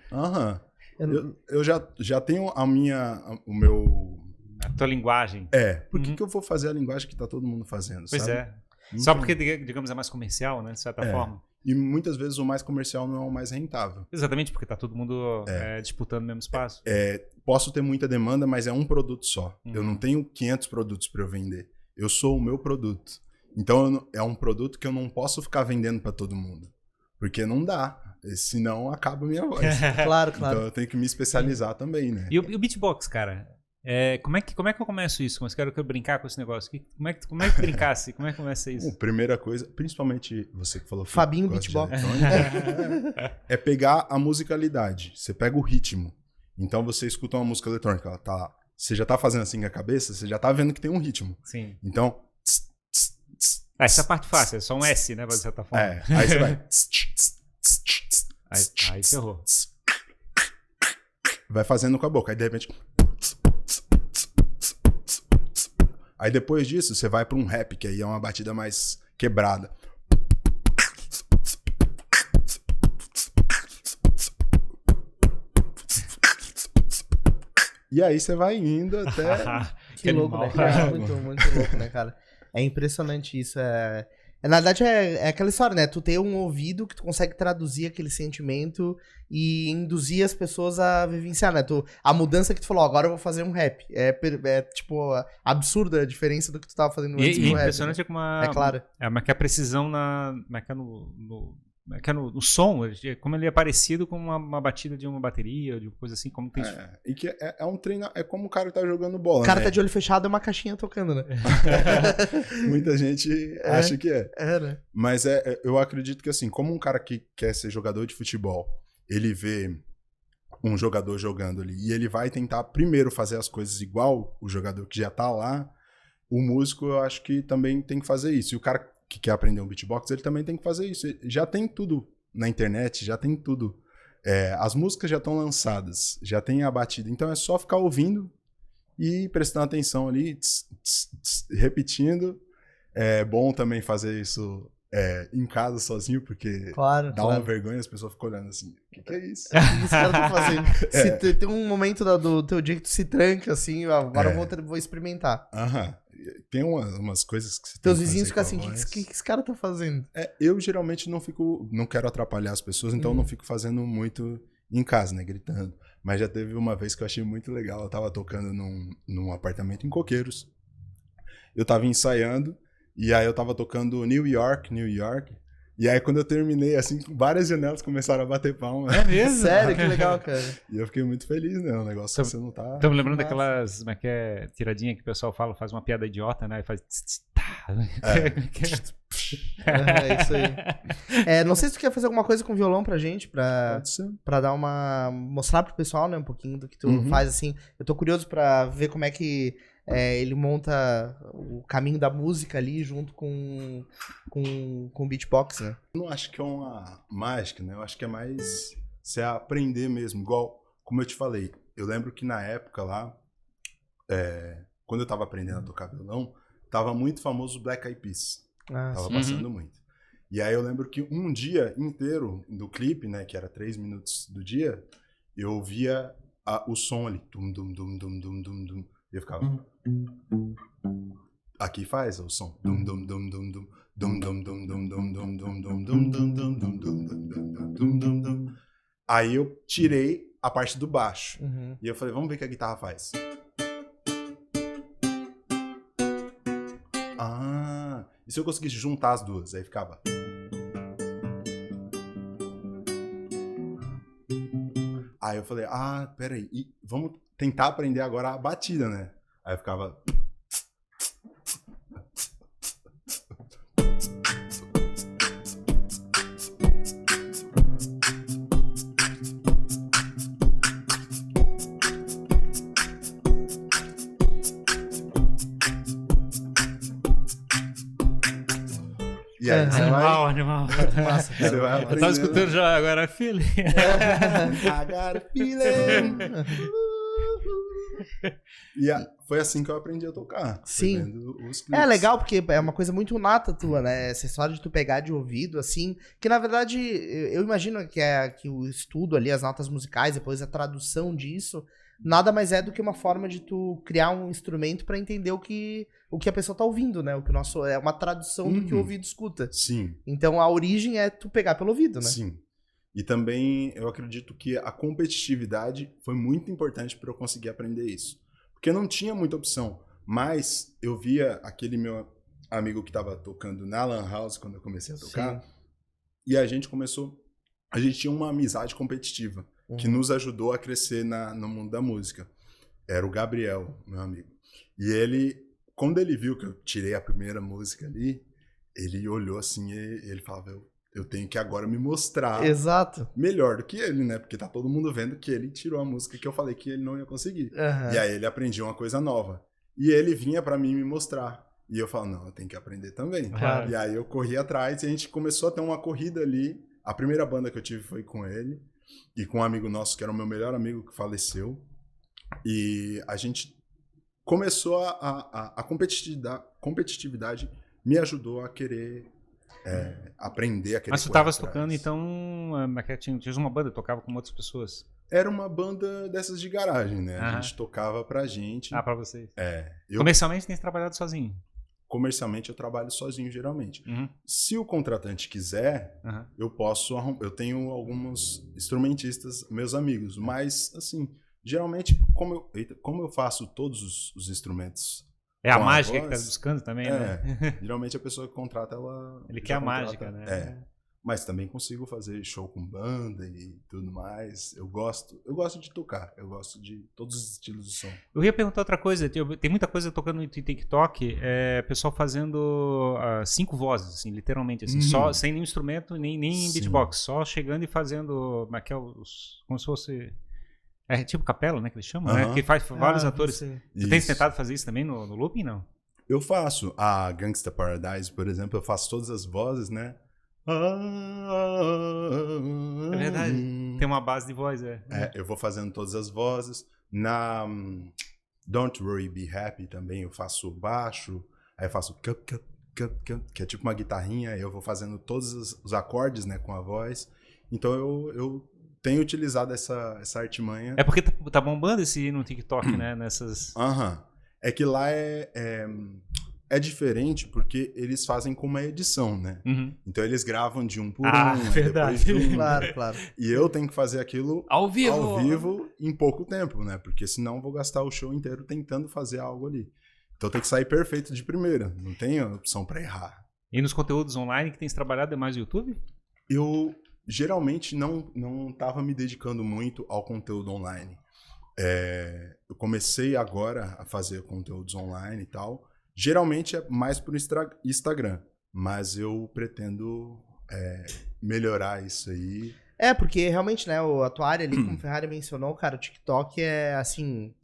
Eu já tenho a tua linguagem. Por que eu vou fazer a linguagem que tá todo mundo fazendo, pois sabe? Só porque, digamos, é mais comercial, né? De certa forma. E muitas vezes o mais comercial não é o mais rentável. Exatamente, porque tá todo mundo disputando o mesmo espaço. Posso ter muita demanda, mas é um produto só. Eu não tenho 500 produtos para eu vender. Eu sou o meu produto. Então é um produto que eu não posso ficar vendendo para todo mundo. Porque não dá. Senão acaba a minha voz. Claro. Então eu tenho que me especializar também, né? E o beatbox, cara? Como é que eu começo isso? Mas quero brincar com esse negócio. Como é que brincasse? Como é que começa isso? Primeira coisa, principalmente você que falou... Fabinho Beatbox. É pegar a musicalidade. Você pega o ritmo. Então você escuta uma música eletrônica, ela tá lá. Você já tá fazendo assim com a cabeça, você já tá vendo que tem um ritmo. Sim. Então... essa é a parte fácil, é só um S, né? Você tá falando. Aí você vai... Aí ferrou. Vai fazendo com a boca. Aí de repente... Aí depois disso, você vai para um rap, que aí é uma batida mais quebrada. E aí você vai indo até... Que louco, né, cara? Muito louco, né, cara? É impressionante isso. Na verdade, é aquela história, né? Tu ter um ouvido que tu consegue traduzir aquele sentimento e induzir as pessoas a vivenciar, né? A mudança que tu falou, agora eu vou fazer um rap. Tipo, absurda a diferença do que tu tava fazendo antes do rap. E impressionante, né? É claro. Mas que a precisão no som, como ele é parecido com uma batida de uma bateria, ou de coisa assim, como tem... E que é um treino, é como o cara tá jogando bola, o cara né? tá de olho fechado, é uma caixinha tocando, né? Muita gente acha que é. Né? Mas eu acredito que assim, como um cara que quer ser jogador de futebol, ele vê um jogador jogando ali e ele vai tentar primeiro fazer as coisas igual o jogador que já tá lá, o músico eu acho que também tem que fazer isso. E o cara que quer aprender um beatbox, ele também tem que fazer isso. Já tem tudo na internet, já tem tudo. As músicas já estão lançadas, já tem a batida. Então é só ficar ouvindo e prestando atenção ali, repetindo. É bom também fazer isso em casa sozinho, porque dá uma vergonha, as pessoas ficam olhando assim, o que é isso? O que esse cara tá fazendo? Se tem um momento do teu dia que tu se tranca, assim, agora eu vou experimentar. Tem umas coisas que você teus vizinhos ficam assim, o que esse cara tá fazendo? Eu geralmente não quero atrapalhar as pessoas, então eu não fico fazendo muito em casa, né, gritando. Mas já teve uma vez que eu achei muito legal, eu tava tocando num apartamento em Coqueiros. Eu tava ensaiando, e aí eu tava tocando New York. E aí quando eu terminei, assim, várias janelas começaram a bater palma. É mesmo? Sério? Que legal, cara. E eu fiquei muito feliz, né? O negócio você não tá... Tô me lembrando daquelas, como é que é, tiradinha que o pessoal faz uma piada idiota, né? E faz... É isso aí. Não sei se tu quer fazer alguma coisa com violão pra gente, pra dar mostrar pro pessoal, né, um pouquinho do que tu faz, assim. Eu tô curioso pra ver como é que ele monta o caminho da música ali junto com o beatbox, né? Eu não acho que é uma mágica, né? Eu acho que é mais você aprender mesmo. Igual, como eu te falei, eu lembro que na época lá, quando eu tava aprendendo a tocar violão, tava muito famoso o Black Eyed Peas. Tava passando muito. E aí eu lembro que um dia inteiro do clipe, né, que era 3 minutos do dia, eu ouvia o som ali. Dum, dum, dum, dum, dum, dum, dum. E eu ficava... Aqui faz o som. Dum, dum, dum, dum, dum. Dum, dum, dum, dum, dum, dum, dum, dum, dum, dum, dum, dum, dum, dum, dum, dum. Aí eu tirei a parte do baixo. E eu falei, vamos ver o que a guitarra faz. E se eu conseguisse juntar as duas? Aí ficava... Aí eu falei, peraí, vamos tentar aprender agora a batida, né? Aí eu ficava... E aí, animal. Massa, você vai aprender. Eu tava escutando já agora, feeling. I got a feeling. E foi assim que eu aprendi a tocar. Sim. É legal, porque é uma coisa muito nata tua, né? Essa história de tu pegar de ouvido, assim. Que na verdade, eu imagino que o estudo ali, as notas musicais, depois a tradução disso, nada mais é do que uma forma de tu criar um instrumento pra entender o que a pessoa tá ouvindo, né? É uma tradução do que o ouvido escuta. Sim. Então a origem é tu pegar pelo ouvido, né? Sim. E também eu acredito que a competitividade foi muito importante para eu conseguir aprender isso. Porque não tinha muita opção. Mas eu via aquele meu amigo que estava tocando na Lan House quando eu comecei a tocar. Sim. E a gente tinha uma amizade competitiva que nos ajudou a crescer no mundo da música. Era o Gabriel, meu amigo. E ele, quando ele viu que eu tirei a primeira música ali, ele olhou assim e ele falava, eu tenho que agora me mostrar melhor do que ele, né? Porque tá todo mundo vendo que ele tirou a música que eu falei que ele não ia conseguir. E aí ele aprendia uma coisa nova. E ele vinha pra mim me mostrar. E eu falo, não, eu tenho que aprender também. E aí eu corri atrás e a gente começou a ter uma corrida ali. A primeira banda que eu tive foi com ele. E com um amigo nosso, que era o meu melhor amigo, que faleceu. E a gente começou a competitividade me ajudou a querer aprender a querer. Mas tu estavas tocando, então, tinha uma banda, tocava com outras pessoas? Era uma banda dessas de garagem, né? A gente tocava pra gente. Pra vocês. Comercialmente tem trabalhado sozinho? Comercialmente eu trabalho sozinho, geralmente. Se o contratante quiser, eu tenho alguns instrumentistas, meus amigos, mas, assim, geralmente, como eu faço todos os instrumentos... É a mágica que tá buscando também, né? Geralmente a pessoa que contrata, ela... Ele quer a mágica, né? Mas também consigo fazer show com banda e tudo mais. Eu gosto de tocar, eu gosto de todos os estilos de som. Eu ia perguntar outra coisa, tem muita coisa tocando no TikTok, pessoal fazendo 5 vozes, assim, literalmente, assim, só, sem nenhum instrumento, nem beatbox, só chegando e fazendo, como se fosse... É tipo capela, né, que eles chamam, né? Que faz vários atores. Tu tens tentado fazer isso também no looping, não? Eu faço. A Gangsta Paradise, por exemplo, eu faço todas as vozes, né? É verdade. Tem uma base de voz, eu vou fazendo todas as vozes. Na Don't Worry, Be Happy também eu faço baixo. Aí eu faço cup, cup, cup, cup, que é tipo uma guitarrinha. Aí eu vou fazendo todos os acordes, né, com a voz. Então eu tenho utilizado essa artimanha. É porque tá bombando esse no TikTok, né? Nessas... É que lá é diferente porque eles fazem com uma edição, né? Então eles gravam de um por um, verdade. Depois de um. Claro. E eu tenho que fazer aquilo ao vivo em pouco tempo, né? Porque senão eu vou gastar o show inteiro tentando fazer algo ali. Então tem que sair perfeito de primeira. Não tem opção pra errar. E nos conteúdos online que tens trabalhado é mais o YouTube? Eu geralmente não estava me dedicando muito ao conteúdo online. Eu comecei agora a fazer conteúdos online e tal. Geralmente é mais pro Instagram, mas eu pretendo melhorar isso aí. Porque realmente, né, a tua área ali, como o Ferrari mencionou, cara, o TikTok é, assim,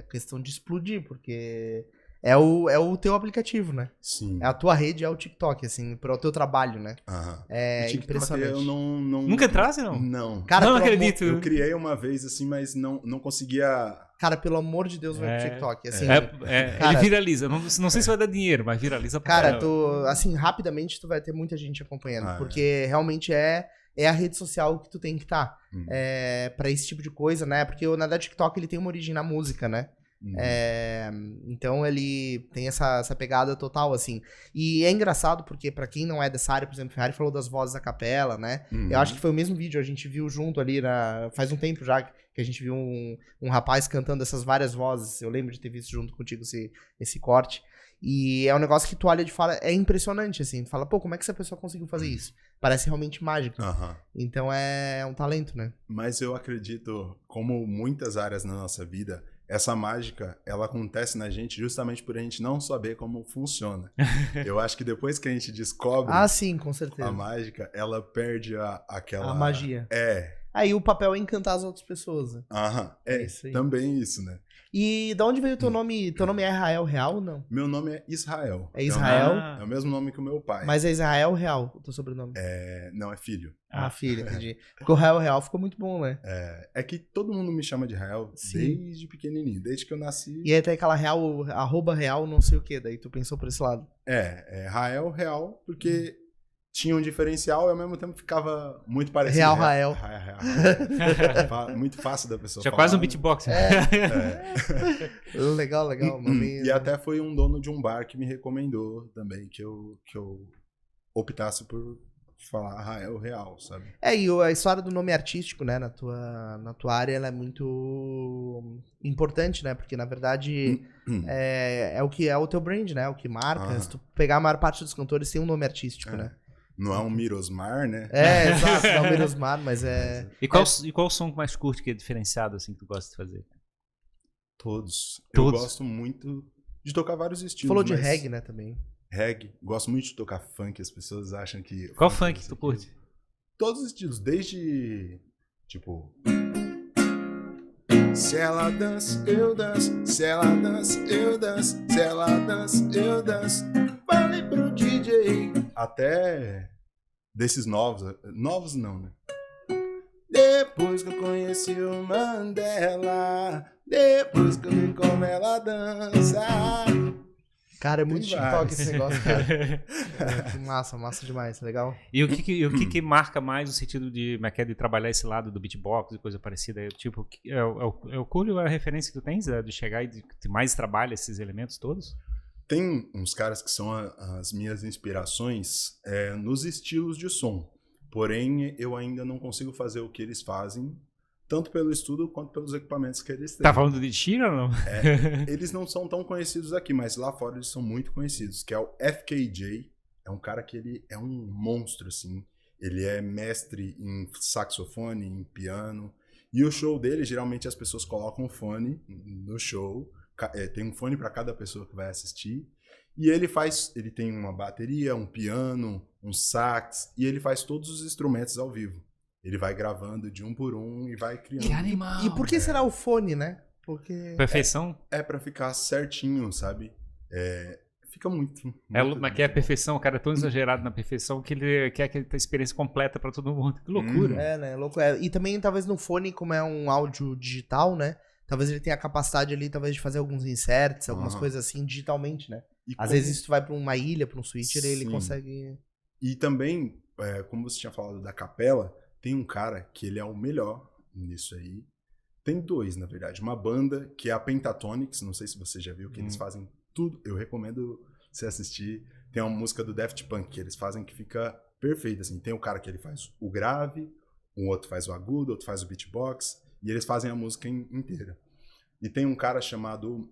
questão de explodir, porque é o teu aplicativo, né? Sim. A tua rede é o TikTok, assim, para o teu trabalho, né? É TikTok, impressionante. Eu não... Nunca entrasse, não? Não. Cara, não acredito. Eu criei uma vez, assim, mas não conseguia... Cara, pelo amor de Deus, vai pro TikTok. Assim, cara, ele viraliza. Não sei se vai dar dinheiro, mas viraliza. Cara, assim, rapidamente tu vai ter muita gente acompanhando. Porque realmente é a rede social que tu tem que estar. Pra esse tipo de coisa, né? Porque na verdade o TikTok ele tem uma origem na música, né? Então ele tem essa pegada total, assim. E é engraçado porque pra quem não é dessa área, por exemplo, o Ferrari falou das vozes a capela, né? Eu acho que foi o mesmo vídeo, a gente viu junto ali, faz um tempo já que a gente viu um rapaz cantando essas várias vozes. Eu lembro de ter visto junto contigo esse corte. E é um negócio que tu olha de fora, é impressionante, assim. Tu fala, pô, como é que essa pessoa conseguiu fazer isso? Parece realmente mágico. Então é um talento, né? Mas eu acredito, como muitas áreas na nossa vida, essa mágica, ela acontece na gente justamente por a gente não saber como funciona. Eu acho que depois que a gente descobre sim, com certeza. a mágica, ela perde aquela... A magia. Aí o papel é encantar as outras pessoas, né? Aham, isso também isso, né? E de onde veio o teu nome? Teu nome é Rael Real ou não? Meu nome é Israel. É Israel? É o mesmo nome que o meu pai. Mas é Israel Real, o teu sobrenome? Não, é filho. Filho, entendi. Porque o Rael Real ficou muito bom, né? É que todo mundo me chama de Rael desde pequenininho, desde que eu nasci. E aí tem aquela real, @real não sei o que, daí tu pensou por esse lado. É Rael Real, porque tinha um diferencial e ao mesmo tempo ficava muito parecido. Real Rael. Muito fácil da pessoa tinha falar. quase um beatbox. Legal. E até foi um dono de um bar que me recomendou também que eu optasse por falar Rael Real, sabe? E a história do nome artístico, né, na tua área, ela é muito importante, né? Porque, na verdade, é o que é o teu brand, né? O que marca. Se tu pegar a maior parte dos cantores, tem um nome artístico, né? Não é um Mirosmar, né? Exato, não é um Mirosmar, mas é... E qual o som mais curto que é diferenciado, assim, que tu gosta de fazer? Todos. Eu gosto muito de tocar vários estilos. Falou de reggae, né, também. Reggae. Gosto muito de tocar funk, as pessoas acham que... Qual funk que tu curte? Todos os estilos, desde, tipo... Se ela dança, eu danço. Se ela dança, eu danço. Se ela dança, eu danço. Fale pro DJ. Até desses novos. Novos não, né? Depois que eu conheci o Mandela. Depois que eu vi como ela dança. Cara, é muito TikTok esse negócio, cara. Massa demais, legal. E o que marca mais o sentido de trabalhar esse lado do beatbox e coisa parecida? Tipo, o Coolio é a referência que tu tens de chegar e de mais trabalha esses elementos todos? Tem uns caras que são as minhas inspirações nos estilos de som. Porém, eu ainda não consigo fazer o que eles fazem, tanto pelo estudo quanto pelos equipamentos que eles têm. Tá falando de China ou não? Eles não são tão conhecidos aqui, mas lá fora eles são muito conhecidos, que é o FKJ. É um cara que ele é um monstro, assim. Ele é mestre em saxofone, em piano. E o show dele, geralmente as pessoas colocam um fone no show. Tem um fone para cada pessoa que vai assistir. E ele tem uma bateria, um piano, um sax, e ele faz todos os instrumentos ao vivo. Ele vai gravando de um por um e vai criando. Que animal! E por que será o fone, né? Porque... Perfeição? É pra ficar certinho, sabe? Fica muito mas que é a perfeição, o cara é tão exagerado na perfeição que ele quer que ele tenha a experiência completa pra todo mundo. Que loucura. Né? Loucura. E também, talvez, no fone, como é um áudio digital, né? Talvez ele tenha a capacidade ali, talvez, de fazer alguns inserts, algumas coisas assim, digitalmente, né? Às vezes, se tu vai pra uma ilha, pra um switcher, ele consegue... E também, como você tinha falado da capela, tem um cara que ele é o melhor nisso aí. Tem dois, na verdade. Uma banda que é a Pentatonix, não sei se você já viu, que eles fazem tudo. Eu recomendo você assistir. Tem uma música do Daft Punk que eles fazem que fica perfeita, assim. Tem o cara que ele faz o grave, um outro faz o agudo, outro faz o beatbox, e eles fazem a música inteira. E tem um cara chamado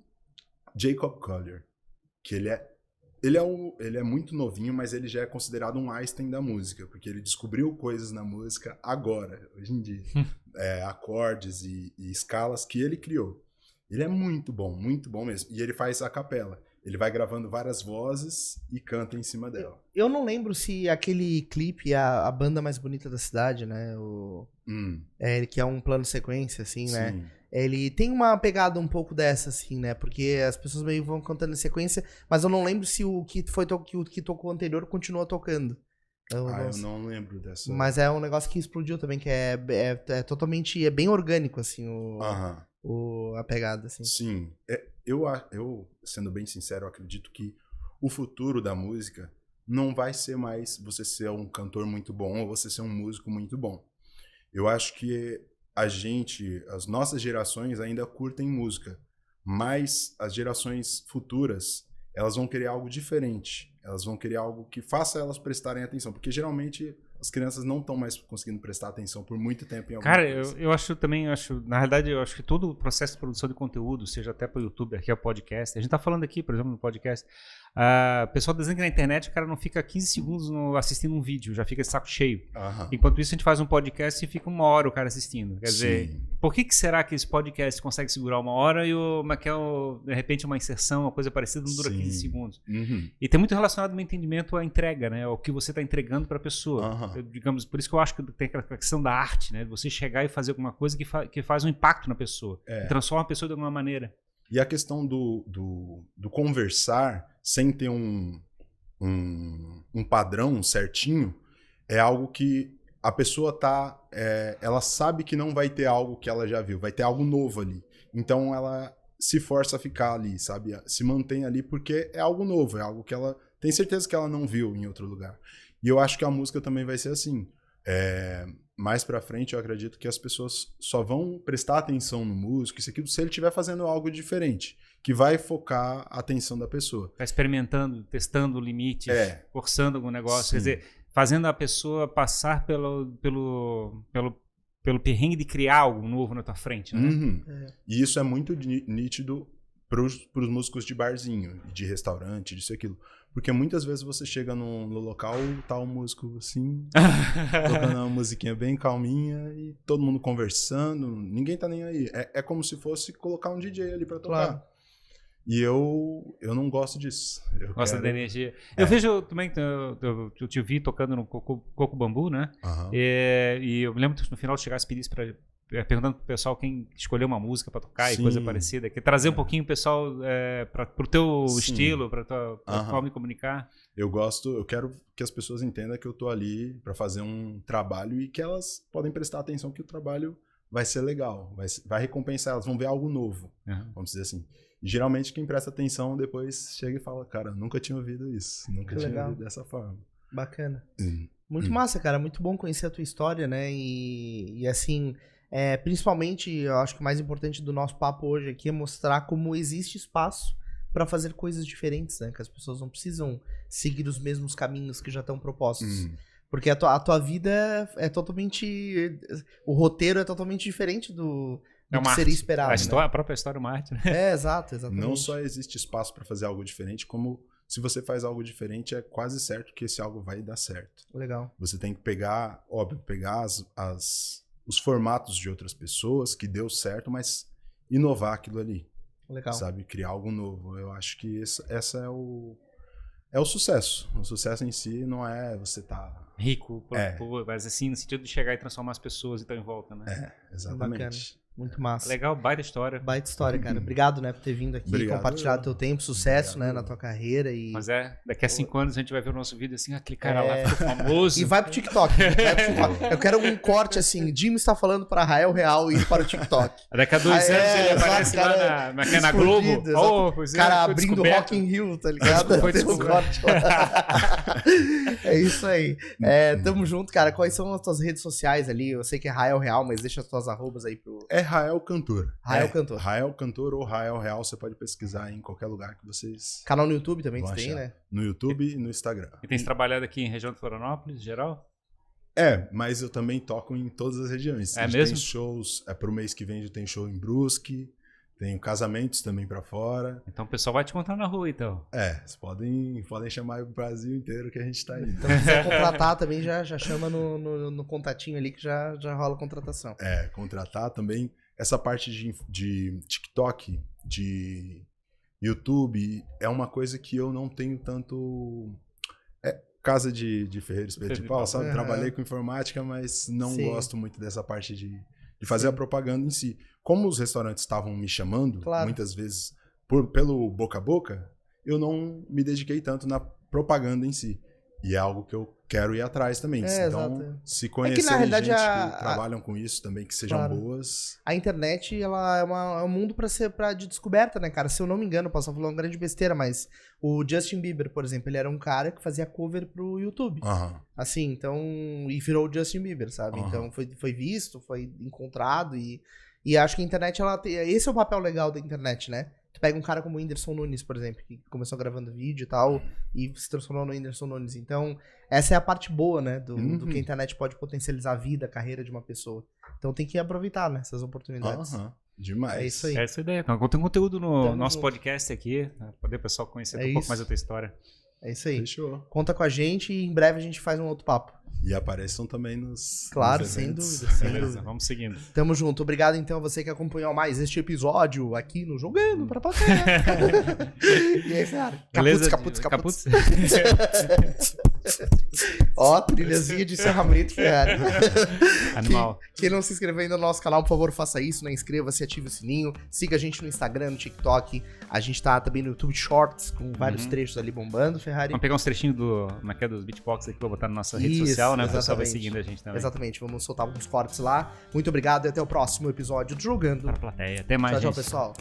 Jacob Collier, que ele é muito novinho, mas ele já é considerado um Einstein da música, porque ele descobriu coisas na música agora, hoje em dia. Acordes e escalas que ele criou. Ele é muito bom mesmo. E ele faz a capela. Ele vai gravando várias vozes e canta em cima dela. Eu não lembro se aquele clipe é a banda mais bonita da cidade, né? Que é um plano sequência, assim, né? Sim. Ele tem uma pegada um pouco dessa, assim, né? Porque as pessoas meio vão cantando em sequência, mas eu não lembro se o que tocou anterior continua tocando. Eu não lembro dessa. Mas é um negócio que explodiu também, que é totalmente... É bem orgânico, assim, a pegada, assim. Sim. Eu, sendo bem sincero, acredito que o futuro da música não vai ser mais você ser um cantor muito bom ou você ser um músico muito bom. Eu acho que as nossas gerações ainda curtem música, mas as gerações futuras, elas vão querer algo diferente. Elas vão querer algo que faça elas prestarem atenção, porque geralmente as crianças não estão mais conseguindo prestar atenção por muito tempo em alguma coisa. Eu acho, na realidade, eu acho que todo o processo de produção de conteúdo, seja até para o YouTube, aqui é o podcast, a gente tá falando aqui, por exemplo, no podcast, O pessoal dizendo que na internet o cara não fica 15 segundos assistindo um vídeo, já fica de saco cheio. Enquanto isso, a gente faz um podcast e fica 1 hora o cara assistindo. Quer dizer, por que será que esse podcast consegue segurar 1 hora e de repente uma inserção, uma coisa parecida, não dura 15 segundos? E tem muito relacionado no entendimento à entrega, né? O que você está entregando para a pessoa. Digamos, por isso que eu acho que tem aquela questão da arte, né? Você chegar e fazer alguma coisa que faz um impacto na pessoa, que transforma a pessoa de alguma maneira. E a questão do conversar sem ter um padrão certinho é algo que a pessoa ela sabe que não vai ter algo que ela já viu, vai ter algo novo ali. Então ela se força a ficar ali, sabe? Se mantém ali porque é algo novo, é algo que ela tem certeza que ela não viu em outro lugar. E eu acho que a música também vai ser assim. Mais pra frente, eu acredito que as pessoas só vão prestar atenção no músico, isso aqui, se ele estiver fazendo algo diferente, que vai focar a atenção da pessoa. Tá experimentando, testando limites, forçando algum negócio, quer dizer, fazendo a pessoa passar pelo perrengue de criar algo novo na tua frente, né? E isso é muito nítido pros músicos de barzinho, de restaurante, disso e aquilo. Porque muitas vezes você chega no local, tá um músico assim, tocando uma musiquinha bem calminha e todo mundo conversando, ninguém tá nem aí. É como se fosse colocar um DJ ali pra tocar. Claro. E eu não gosto disso. Gosta da energia. Eu vejo também, eu te vi tocando no Coco Bambu, né? E eu me lembro que no final chegasse e pedisse perguntando pro pessoal quem escolheu uma música pra tocar e coisa parecida. Que trazer um pouquinho o pessoal pro teu estilo, pra tua forma de comunicar. Eu quero que as pessoas entendam que eu tô ali pra fazer um trabalho e que elas podem prestar atenção que o trabalho vai ser legal, vai recompensar, elas vão ver algo novo, vamos dizer assim. E geralmente quem presta atenção depois chega e fala, cara, nunca tinha ouvido isso, nunca tinha ouvido dessa forma. Bacana. Muito massa, cara, muito bom conhecer a tua história, né, e assim... principalmente, eu acho que o mais importante do nosso papo hoje aqui é mostrar como existe espaço para fazer coisas diferentes, né? Que as pessoas não precisam seguir os mesmos caminhos que já estão propostos. Porque a tua vida é totalmente... O roteiro é totalmente diferente do que seria esperado. A própria história é uma arte, né? Exatamente. Não só existe espaço para fazer algo diferente, como se você faz algo diferente, é quase certo que esse algo vai dar certo. Legal. Você tem que pegar os formatos de outras pessoas que deu certo, mas inovar aquilo ali. Legal. Sabe? Criar algo novo. Eu acho que essa é o sucesso. O sucesso em si não é você tá... rico, mas assim, no sentido de chegar e transformar as pessoas e estar em volta, né? Exatamente. Bacana. Muito massa. Legal, baita história. Baita história, cara. Obrigado, né, por ter vindo aqui, compartilhado teu tempo, sucesso, né, na tua carreira. Mas daqui a 5 anos a gente vai ver o nosso vídeo assim, aquele cara lá ficou famoso. E vai pro TikTok. Eu quero um corte assim, Jimmy está falando para Rael Real e ir para o TikTok. Daqui a 2 anos ele aparece lá na Globo. Cara abrindo Rock in Rio, tá ligado? Tem um corte lá. É isso aí. Tamo junto, cara. Quais são as tuas redes sociais ali? Eu sei que é Rael Real, mas deixa as tuas arrobas aí pro... Rael Cantor. Rael Cantor. Rael Cantor ou Rael Real, você pode pesquisar em qualquer lugar que vocês... Canal no YouTube também você tem, né? No YouTube e no Instagram. E tem trabalhado aqui em região de Florianópolis, geral? Mas eu também toco em todas as regiões. É mesmo? Tem shows, pro mês que vem tem show em Brusque, tem casamentos também pra fora. Então o pessoal vai te encontrar na rua, então. Vocês podem chamar o Brasil inteiro que a gente tá aí. Então se quiser contratar também, já chama no contatinho ali que já rola a contratação. Contratar também. Essa parte de TikTok, de YouTube, é uma coisa que eu não tenho tanto... casa de ferreiro espeto de pau, sabe? Trabalhei com informática, mas não gosto muito dessa parte de fazer a propaganda em si. Como os restaurantes estavam me chamando, muitas vezes, pelo boca a boca, eu não me dediquei tanto na propaganda em si. E é algo que eu quero ir atrás também. Então, se conhecerem gente que trabalham com isso também, que sejam boas... A internet, ela é um mundo de descoberta, né, cara? Se eu não me engano, posso falar uma grande besteira, mas o Justin Bieber, por exemplo, ele era um cara que fazia cover pro YouTube. Assim, então... E virou o Justin Bieber, sabe? Então, foi visto, foi encontrado e acho que a internet, esse é o papel legal da internet, né? Tu pega um cara como o Whindersson Nunes, por exemplo, que começou gravando vídeo e tal, e se transformou no Whindersson Nunes. Então, essa é a parte boa, né? Do que a internet pode potencializar a vida, a carreira de uma pessoa. Então tem que aproveitar, né? Essas oportunidades. Demais. É isso aí. É essa a ideia. Então, tem conteúdo no nosso podcast aqui, pra poder o pessoal conhecer um pouco mais da tua história. É isso aí. Fechou. Conta com a gente e em breve a gente faz um outro papo. E apareçam também nos Claro, nos sem eventos. dúvida, sem Beleza, dúvida. vamos seguindo. Tamo junto. Obrigado, então, a você que acompanhou mais este episódio aqui no Jogando pra Plateia. E aí, Ferrari? Beleza? Caputz. Ó, trilhazinha de encerramento, Ferrari. Animal. Quem não se inscreveu ainda no nosso canal, por favor, faça isso, né? Inscreva-se, ative o sininho. Siga a gente no Instagram, no TikTok. A gente tá também no YouTube Shorts, com vários trechos ali bombando, Ferrari. Vamos pegar uns trechinhos dos beatbox aqui pra botar na nossa rede social, né? O pessoal vai seguindo a gente também. Exatamente, vamos soltar alguns cortes lá. Muito obrigado e até o próximo episódio do Jogando Para a plateia. Até mais, tchau, gente. pessoal.